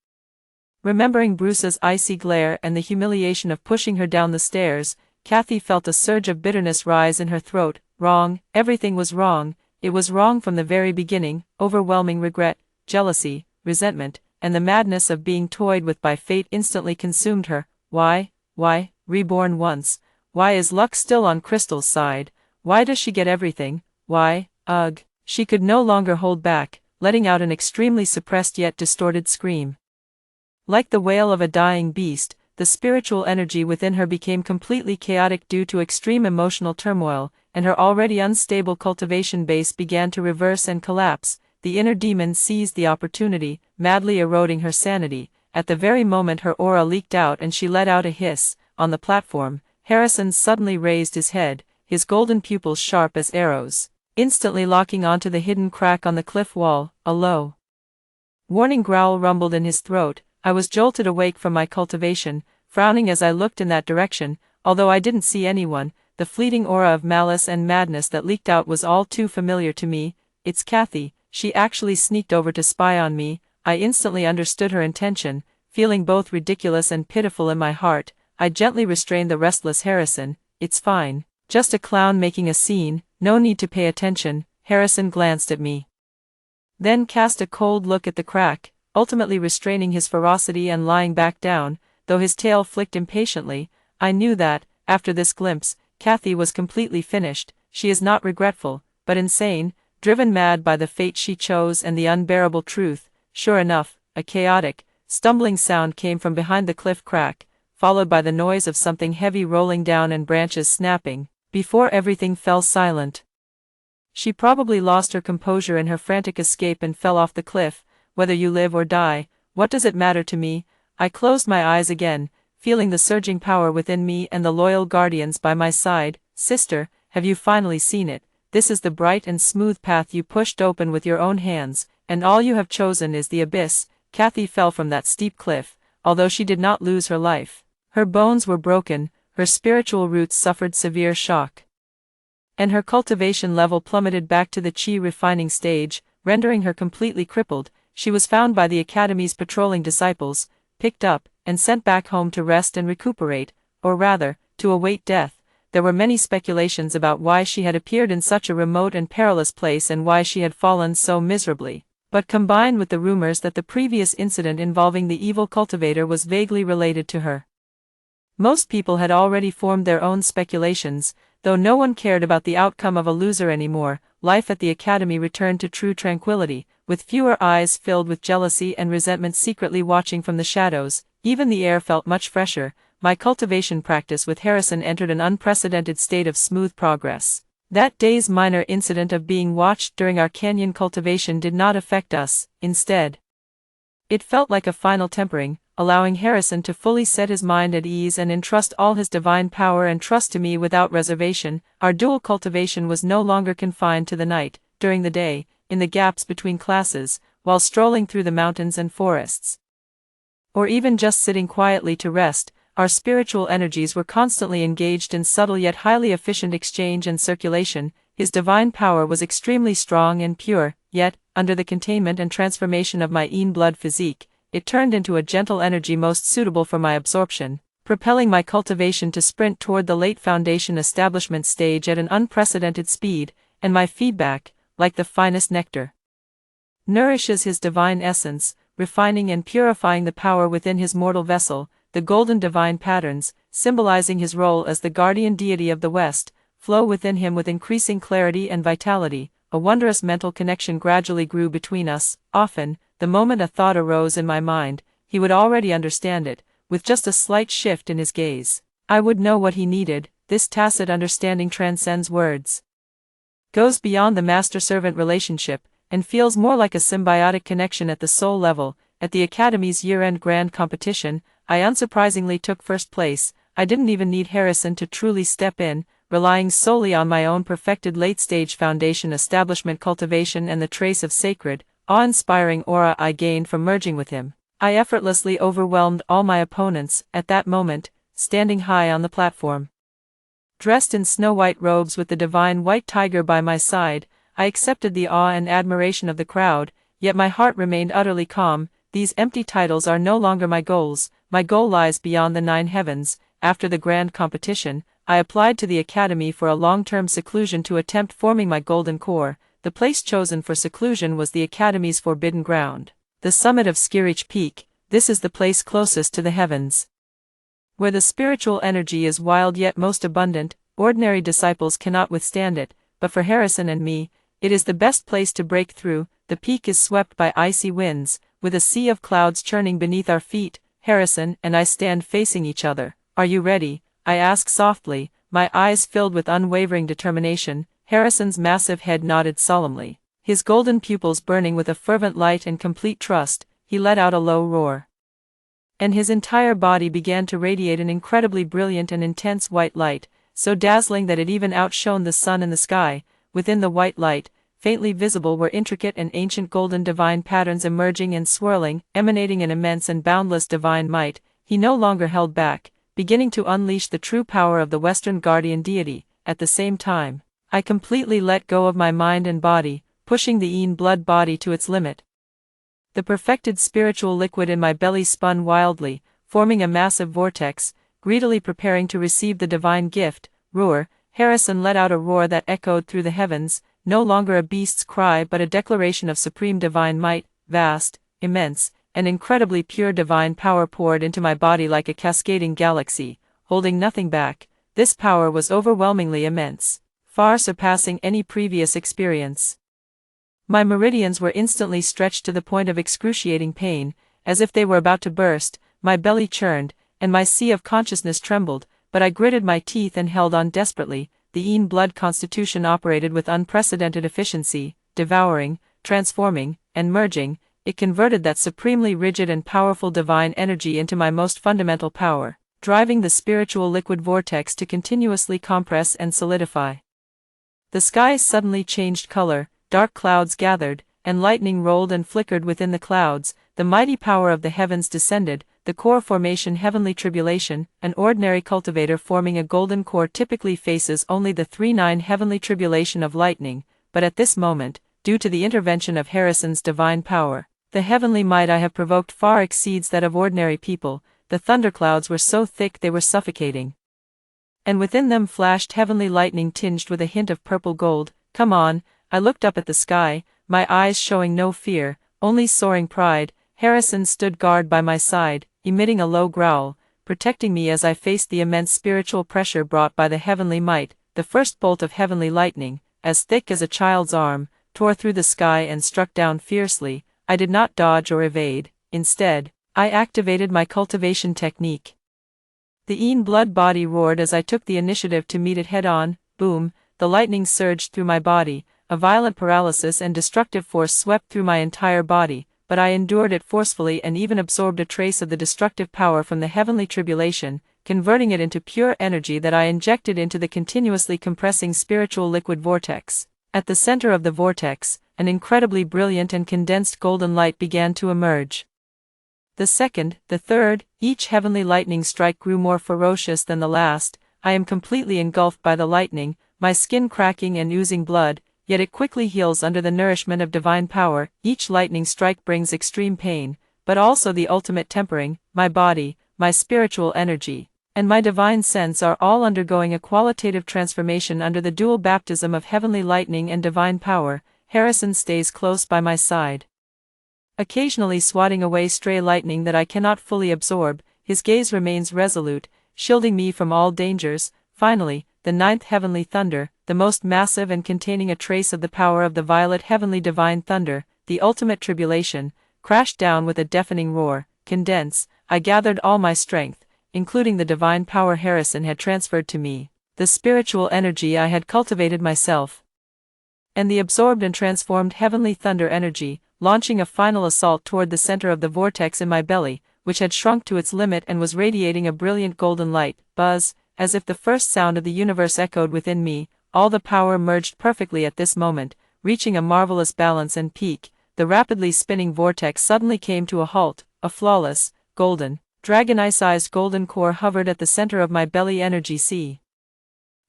Remembering Bruce's icy glare and the humiliation of pushing her down the stairs, Kathy felt a surge of bitterness rise in her throat. Wrong, everything was wrong, it was wrong from the very beginning. Overwhelming regret, jealousy, resentment, and the madness of being toyed with by fate instantly consumed her. Why, Reborn once? Why is luck still on Crystal's side? Why does she get everything? Why, ugh. She could no longer hold back, letting out an extremely suppressed yet distorted scream. Like the wail of a dying beast, the spiritual energy within her became completely chaotic due to extreme emotional turmoil, and her already unstable cultivation base began to reverse and collapse. The inner demon seized the opportunity, madly eroding her sanity. At the very moment her aura leaked out and she let out a hiss. On the platform, Harrison suddenly raised his head, his golden pupils sharp as arrows, instantly locking onto the hidden crack on the cliff wall. A low, warning growl rumbled in his throat. I was jolted awake from my cultivation, frowning as I looked in that direction. Although I didn't see anyone, the fleeting aura of malice and madness that leaked out was all too familiar to me. It's Kathy, she actually sneaked over to spy on me. I instantly understood her intention. Feeling both ridiculous and pitiful in my heart, I gently restrained the restless Harrison. It's fine, just a clown making a scene, no need to pay attention. Harrison glanced at me, then cast a cold look at the crack, ultimately restraining his ferocity and lying back down, though his tail flicked impatiently. I knew that, after this glimpse, Kathy was completely finished. She is not regretful, but insane, driven mad by the fate she chose and the unbearable truth. Sure enough, a chaotic, stumbling sound came from behind the cliff crack, followed by the noise of something heavy rolling down and branches snapping. Before everything fell silent. She probably lost her composure in her frantic escape and fell off the cliff. Whether you live or die, what does it matter to me? I closed my eyes again, feeling the surging power within me and the loyal guardians by my side. Sister, have you finally seen it? This is the bright and smooth path you pushed open with your own hands, and all you have chosen is the abyss. Kathy fell from that steep cliff, although she did not lose her life. Her bones were broken, her spiritual roots suffered severe shock, and her cultivation level plummeted back to the Chi refining stage, rendering her completely crippled. She was found by the Academy's patrolling disciples, picked up, and sent back home to rest and recuperate, or rather, to await death. There were many speculations about why she had appeared in such a remote and perilous place and why she had fallen so miserably, but combined with the rumors that the previous incident involving the evil cultivator was vaguely related to her, most people had already formed their own speculations. Though no one cared about the outcome of a loser anymore, life at the Academy returned to true tranquility, with fewer eyes filled with jealousy and resentment secretly watching from the shadows. Even the air felt much fresher. My cultivation practice with Harrison entered an unprecedented state of smooth progress. That day's minor incident of being watched during our canyon cultivation did not affect us. Instead, it felt like a final tempering, allowing Harrison to fully set his mind at ease and entrust all his divine power and trust to me without reservation. Our dual cultivation was no longer confined to the night. During the day, in the gaps between classes, while strolling through the mountains and forests, or even just sitting quietly to rest, our spiritual energies were constantly engaged in subtle yet highly efficient exchange and circulation. His divine power was extremely strong and pure, yet, under the containment and transformation of my blood physique, it turned into a gentle energy most suitable for my absorption, propelling my cultivation to sprint toward the late foundation establishment stage at an unprecedented speed, and my feedback, like the finest nectar, nourishes his divine essence, refining and purifying the power within his mortal vessel. The golden divine patterns, symbolizing his role as the guardian deity of the West, flow within him with increasing clarity and vitality. A wondrous mental connection gradually grew between us. Often, the moment a thought arose in my mind, he would already understand it, with just a slight shift in his gaze. I would know what he needed. This tacit understanding transcends words, goes beyond the master-servant relationship, and feels more like a symbiotic connection at the soul level. At the Academy's year-end grand competition, I unsurprisingly took first place. I didn't even need Harrison to truly step in, relying solely on my own perfected late-stage foundation establishment cultivation and the trace of sacred, awe-inspiring aura I gained from merging with him. I effortlessly overwhelmed all my opponents. At that moment, standing high on the platform, dressed in snow-white robes with the divine white tiger by my side, I accepted the awe and admiration of the crowd, yet my heart remained utterly calm. These empty titles are no longer my goals. My goal lies beyond the 9 heavens. After the grand competition, I applied to the academy for a long-term seclusion to attempt forming my golden core. The place chosen for seclusion was the academy's forbidden ground, the summit of Skirich Peak. This is the place closest to the heavens, where the spiritual energy is wild yet most abundant. Ordinary disciples cannot withstand it, but for Harrison and me, it is the best place to break through. The peak is swept by icy winds, with a sea of clouds churning beneath our feet. Harrison and I stand facing each other. "Are you ready?" I ask softly, my eyes filled with unwavering determination. Harrison's massive head nodded solemnly, his golden pupils burning with a fervent light and complete trust. He let out a low roar, and his entire body began to radiate an incredibly brilliant and intense white light, so dazzling that it even outshone the sun in the sky. Within the white light, faintly visible were intricate and ancient golden divine patterns emerging and swirling, emanating an immense and boundless divine might. He no longer held back, beginning to unleash the true power of the Western guardian deity. At the same time, I completely let go of my mind and body, pushing the Yin blood body to its limit. The perfected spiritual liquid in my belly spun wildly, forming a massive vortex, greedily preparing to receive the divine gift. Roar! Harrison let out a roar that echoed through the heavens, no longer a beast's cry but a declaration of supreme divine might. Vast, immense, and incredibly pure divine power poured into my body like a cascading galaxy, holding nothing back. This power was overwhelmingly immense, far surpassing any previous experience. My meridians were instantly stretched to the point of excruciating pain, as if they were about to burst. My belly churned, and my sea of consciousness trembled, but I gritted my teeth and held on desperately. The Yin blood constitution operated with unprecedented efficiency, devouring, transforming, and merging. It converted that supremely rigid and powerful divine energy into my most fundamental power, driving the spiritual liquid vortex to continuously compress and solidify. The sky suddenly changed color, dark clouds gathered, and lightning rolled and flickered within the clouds. The mighty power of the heavens descended. The core formation heavenly tribulation. An ordinary cultivator forming a golden core typically faces only the 3-9 heavenly tribulation of lightning, but at this moment, due to the intervention of Harrison's divine power, the heavenly might I have provoked far exceeds that of ordinary people. The thunderclouds were so thick they were suffocating, and within them flashed heavenly lightning tinged with a hint of purple gold. "Come on!" I looked up at the sky, my eyes showing no fear, only soaring pride. Harrison stood guard by my side, emitting a low growl, protecting me as I faced the immense spiritual pressure brought by the heavenly might. The first bolt of heavenly lightning, as thick as a child's arm, tore through the sky and struck down fiercely. I did not dodge or evade. Instead, I activated my cultivation technique. The Yin blood body roared as I took the initiative to meet it head-on. Boom! The lightning surged through my body. A violent paralysis and destructive force swept through my entire body, but I endured it forcefully and even absorbed a trace of the destructive power from the heavenly tribulation, converting it into pure energy that I injected into the continuously compressing spiritual liquid vortex. At the center of the vortex, an incredibly brilliant and condensed golden light began to emerge. The second, the third, each heavenly lightning strike grew more ferocious than the last. I am completely engulfed by the lightning, my skin cracking and oozing blood, yet it quickly heals under the nourishment of divine power. Each lightning strike brings extreme pain, but also the ultimate tempering. My body, my spiritual energy, and my divine sense are all undergoing a qualitative transformation under the dual baptism of heavenly lightning and divine power. Harrison stays close by my side, occasionally swatting away stray lightning that I cannot fully absorb. His gaze remains resolute, shielding me from all dangers. Finally, the 9th heavenly thunder, the most massive and containing a trace of the power of the violet heavenly divine thunder, the ultimate tribulation, crashed down with a deafening roar. Condense! I gathered all my strength, including the divine power Harrison had transferred to me, the spiritual energy I had cultivated myself, and the absorbed and transformed heavenly thunder energy, launching a final assault toward the center of the vortex in my belly, which had shrunk to its limit and was radiating a brilliant golden light. Buzz! As if the first sound of the universe echoed within me, all the power merged perfectly at this moment, reaching a marvelous balance and peak. The rapidly spinning vortex suddenly came to a halt. A flawless, golden, dragon-eye-sized golden core hovered at the center of my belly energy sea.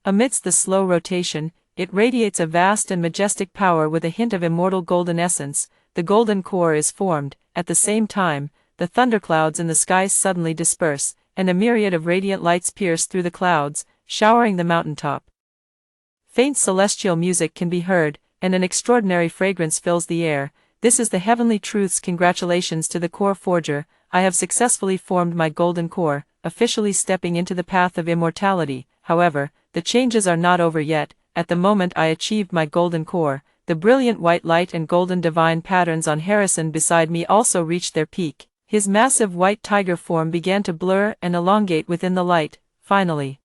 Amidst the slow rotation, it radiates a vast and majestic power with a hint of immortal golden essence. The golden core is formed. At the same time, the thunderclouds in the sky suddenly disperse, and a myriad of radiant lights pierce through the clouds. showering the mountaintop. Faint celestial music can be heard, and an extraordinary fragrance fills the air. This is the heavenly truths. Congratulations to the core forger, I have successfully formed my golden core, officially stepping into the path of immortality. However, the changes are not over yet. At the moment I achieved my golden core, the brilliant white light and golden divine patterns on Harrison beside me also reached their peak. His massive white tiger form began to blur and elongate within the light. Finally,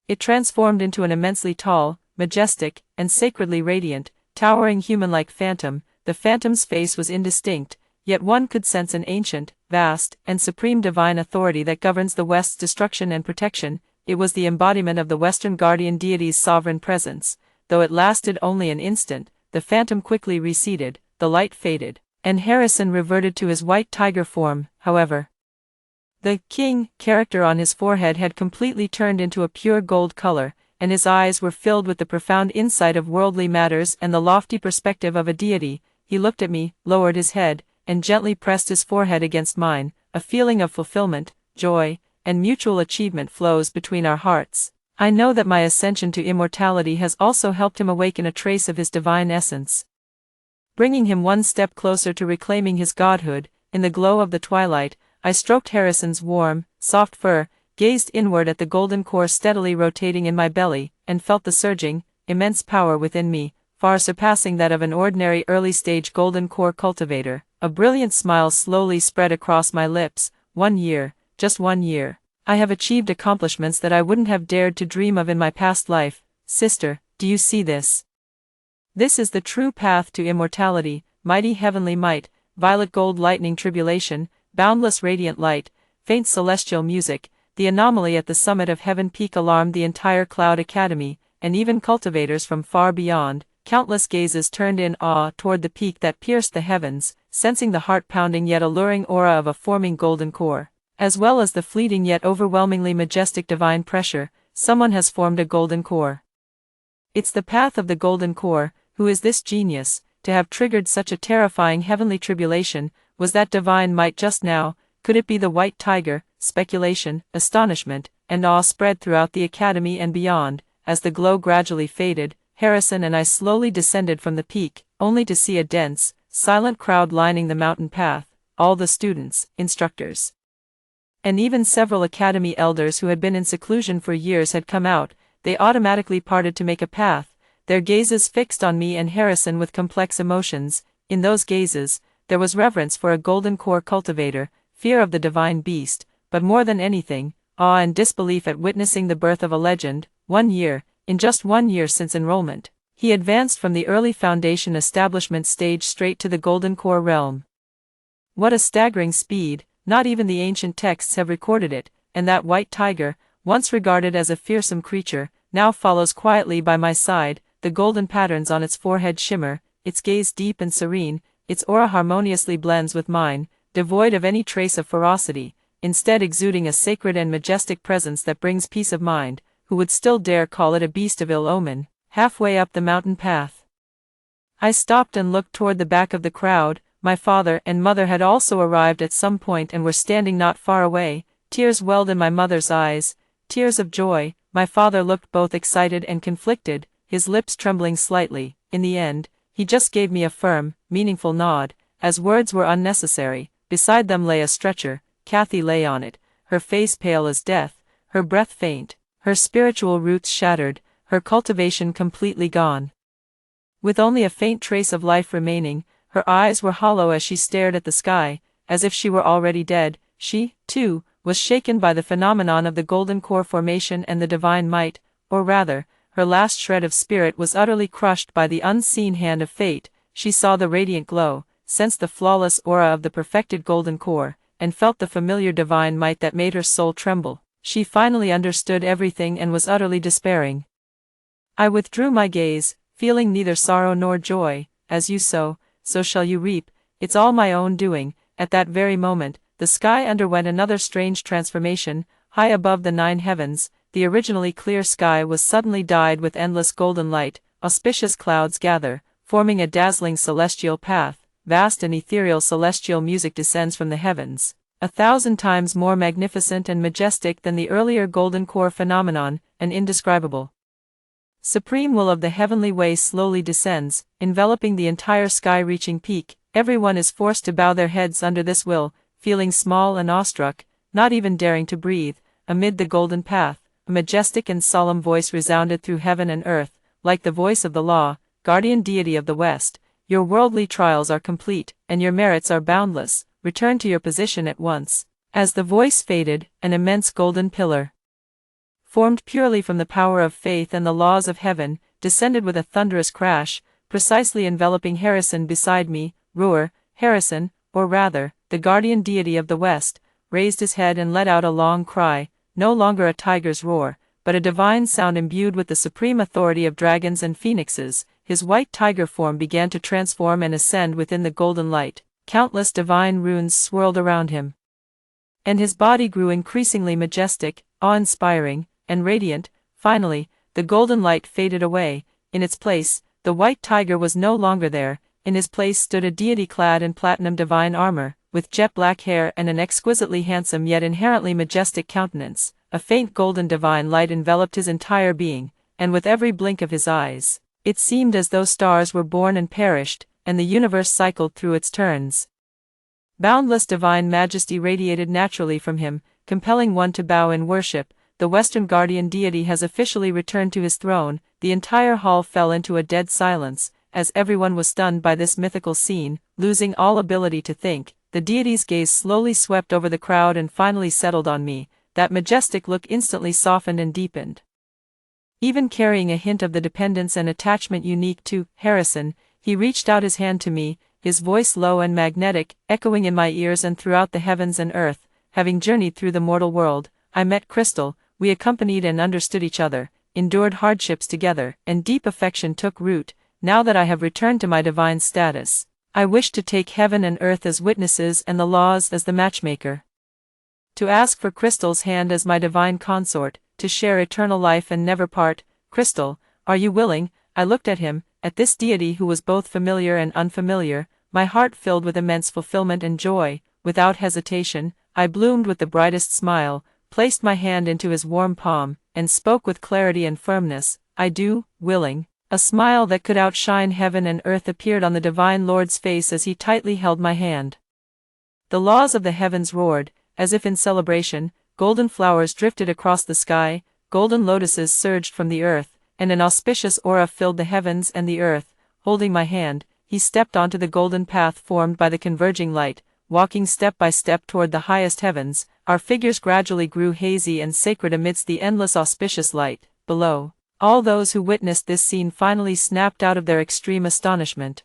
it transformed into an immensely tall, majestic, and sacredly radiant, towering human-like phantom. The phantom's face was indistinct, yet one could sense an ancient, vast, and supreme divine authority that governs the West's destruction and protection. It was the embodiment of the Western guardian deity's sovereign presence. Though it lasted only an instant, the phantom quickly receded, the light faded, and Harrison reverted to his white tiger form. However, the king character on his forehead had completely turned into a pure gold color, and his eyes were filled with the profound insight of worldly matters and the lofty perspective of a deity. He looked at me, lowered his head, and gently pressed his forehead against mine. A feeling of fulfillment, joy, and mutual achievement flows between our hearts. I know that my ascension to immortality has also helped him awaken a trace of his divine essence, bringing him one step closer to reclaiming his godhood. In the glow of the twilight, I stroked Harrison's warm, soft fur, gazed inward at the golden core steadily rotating in my belly, and felt the surging, immense power within me, far surpassing that of an ordinary early-stage golden core cultivator. A brilliant smile slowly spread across my lips. 1 year, just 1 year. I have achieved accomplishments that I wouldn't have dared to dream of in my past life. Sister, do you see this? This is the true path to immortality, mighty heavenly might, violet gold lightning tribulation, boundless radiant light, faint celestial music. The anomaly at the summit of Heaven Peak alarmed the entire Cloud Academy, and even cultivators from far beyond. Countless gazes turned in awe toward the peak that pierced the heavens, sensing the heart-pounding yet alluring aura of a forming golden core, as well as the fleeting yet overwhelmingly majestic divine pressure. Someone has formed a golden core. It's the path of the golden core. Who is this genius, to have triggered such a terrifying heavenly tribulation? Was that divine might just now? Could it be the white tiger? Speculation, astonishment, and awe spread throughout the academy and beyond. As the glow gradually faded, Harrison and I slowly descended from the peak, only to see a dense, silent crowd lining the mountain path. All the students, instructors, and even several academy elders who had been in seclusion for years had come out. They automatically parted to make a path, their gazes fixed on me and Harrison with complex emotions. In those gazes, there was reverence for a golden core cultivator, fear of the divine beast, but more than anything, awe and disbelief at witnessing the birth of a legend. 1 year, in just 1 year since enrollment, he advanced from the early foundation establishment stage straight to the golden core realm. What a staggering speed! Not even the ancient texts have recorded it, and that white tiger, once regarded as a fearsome creature, now follows quietly by my side. The golden patterns on its forehead shimmer, its gaze deep and serene, its aura harmoniously blends with mine, devoid of any trace of ferocity, instead exuding a sacred and majestic presence that brings peace of mind. Who would still dare call it a beast of ill omen? Halfway up the mountain path, I stopped and looked toward the back of the crowd. My father and mother had also arrived at some point and were standing not far away. Tears welled in my mother's eyes, tears of joy. My father looked both excited and conflicted, his lips trembling slightly. In the end, he just gave me a firm, meaningful nod, as words were unnecessary. Beside them lay a stretcher. Kathy lay on it, her face pale as death, her breath faint, her spiritual roots shattered, her cultivation completely gone. With only a faint trace of life remaining, her eyes were hollow as she stared at the sky, as if she were already dead. She, too, was shaken by the phenomenon of the golden core formation and the divine might, or rather, her last shred of spirit was utterly crushed by the unseen hand of fate. She saw the radiant glow, sensed the flawless aura of the perfected golden core, and felt the familiar divine might that made her soul tremble. She finally understood everything and was utterly despairing. I withdrew my gaze, feeling neither sorrow nor joy. As you sow, so shall you reap. It's all my own doing. At that very moment, the sky underwent another strange transformation. High above the 9 heavens, the originally clear sky was suddenly dyed with endless golden light. Auspicious clouds gather, forming a dazzling celestial path. Vast and ethereal celestial music descends from the heavens. 1,000 times more magnificent and majestic than the earlier golden core phenomenon, an indescribable supreme will of the heavenly way slowly descends, enveloping the entire sky-reaching peak. Everyone is forced to bow their heads under this will, feeling small and awestruck, not even daring to breathe. Amid the golden path, a majestic and solemn voice resounded through heaven and earth, like the voice of the law, guardian deity of the West. Your worldly trials are complete, and your merits are boundless. Return to your position at once. As the voice faded, an immense golden pillar, formed purely from the power of faith and the laws of heaven, descended with a thunderous crash, precisely enveloping Harrison beside me. Harrison, or rather, the guardian deity of the West, raised his head and let out a long cry, no longer a tiger's roar, but a divine sound imbued with the supreme authority of dragons and phoenixes. His white tiger form began to transform and ascend within the golden light. Countless divine runes swirled around him, and his body grew increasingly majestic, awe-inspiring, and radiant. Finally, the golden light faded away. In its place, the white tiger was no longer there. In his place stood a deity clad in platinum divine armor, with jet black hair and an exquisitely handsome yet inherently majestic countenance. A faint golden divine light enveloped his entire being, and with every blink of his eyes, it seemed as though stars were born and perished, and the universe cycled through its turns. Boundless divine majesty radiated naturally from him, compelling one to bow in worship. The Western guardian deity has officially returned to his throne. The entire hall fell into a dead silence, as everyone was stunned by this mythical scene. Losing all ability to think, the deity's gaze slowly swept over the crowd and finally settled on me. That majestic look instantly softened and deepened, even carrying a hint of the dependence and attachment unique to Harrison. He reached out his hand to me, his voice low and magnetic, echoing in my ears and throughout the heavens and earth. Having journeyed through the mortal world, I met Crystal. We accompanied and understood each other, endured hardships together, and deep affection took root. Now that I have returned to my divine status, I wish to take heaven and earth as witnesses and the laws as the matchmaker. To ask for Crystal's hand as my divine consort, to share eternal life and never part. Crystal, are you willing? I looked at him, at this deity who was both familiar and unfamiliar, my heart filled with immense fulfillment and joy. Without hesitation, I bloomed with the brightest smile, placed my hand into his warm palm, and spoke with clarity and firmness. I do, willing. A smile that could outshine heaven and earth appeared on the divine Lord's face as he tightly held my hand. The laws of the heavens roared, as if in celebration. Golden flowers drifted across the sky, golden lotuses surged from the earth, and an auspicious aura filled the heavens and the earth. Holding my hand, he stepped onto the golden path formed by the converging light. Walking step by step toward the highest heavens, our figures gradually grew hazy and sacred amidst the endless auspicious light below. All those who witnessed this scene finally snapped out of their extreme astonishment.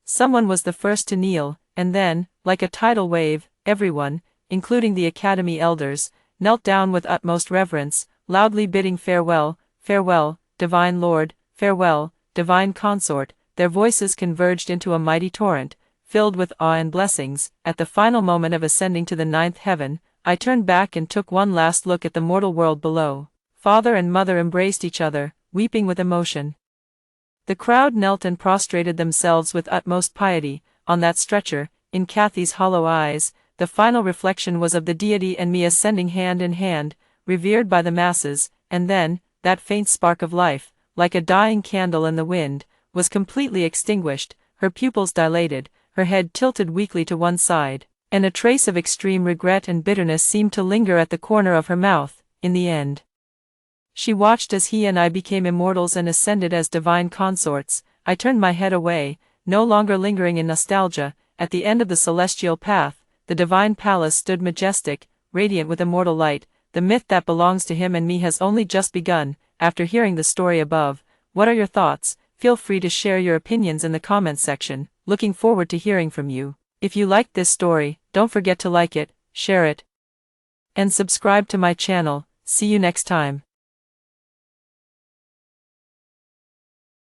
Someone was the first to kneel, and then, like a tidal wave, everyone, including the Academy elders, knelt down with utmost reverence, loudly bidding farewell, farewell, divine Lord, farewell, divine consort. Their voices converged into a mighty torrent, filled with awe and blessings. At the final moment of ascending to the ninth heaven, I turned back and took one last look at the mortal world below. Father and mother embraced each other, weeping with emotion. The crowd knelt and prostrated themselves with utmost piety. On that stretcher, in Kathy's hollow eyes, the final reflection was of the deity and me ascending hand in hand, revered by the masses. And then, that faint spark of life, like a dying candle in the wind, was completely extinguished. Her pupils dilated, her head tilted weakly to one side, and a trace of extreme regret and bitterness seemed to linger at the corner of her mouth. In the end, she watched as he and I became immortals and ascended as divine consorts. I turned my head away, no longer lingering in nostalgia. At the end of the celestial path, the divine palace stood majestic, radiant with immortal light. The myth that belongs to him and me has only just begun. After hearing the story above, what are your thoughts? Feel free to share your opinions in the comments section. Looking forward to hearing from you. If you liked this story, don't forget to like it, share it, and subscribe to my channel. See you next time.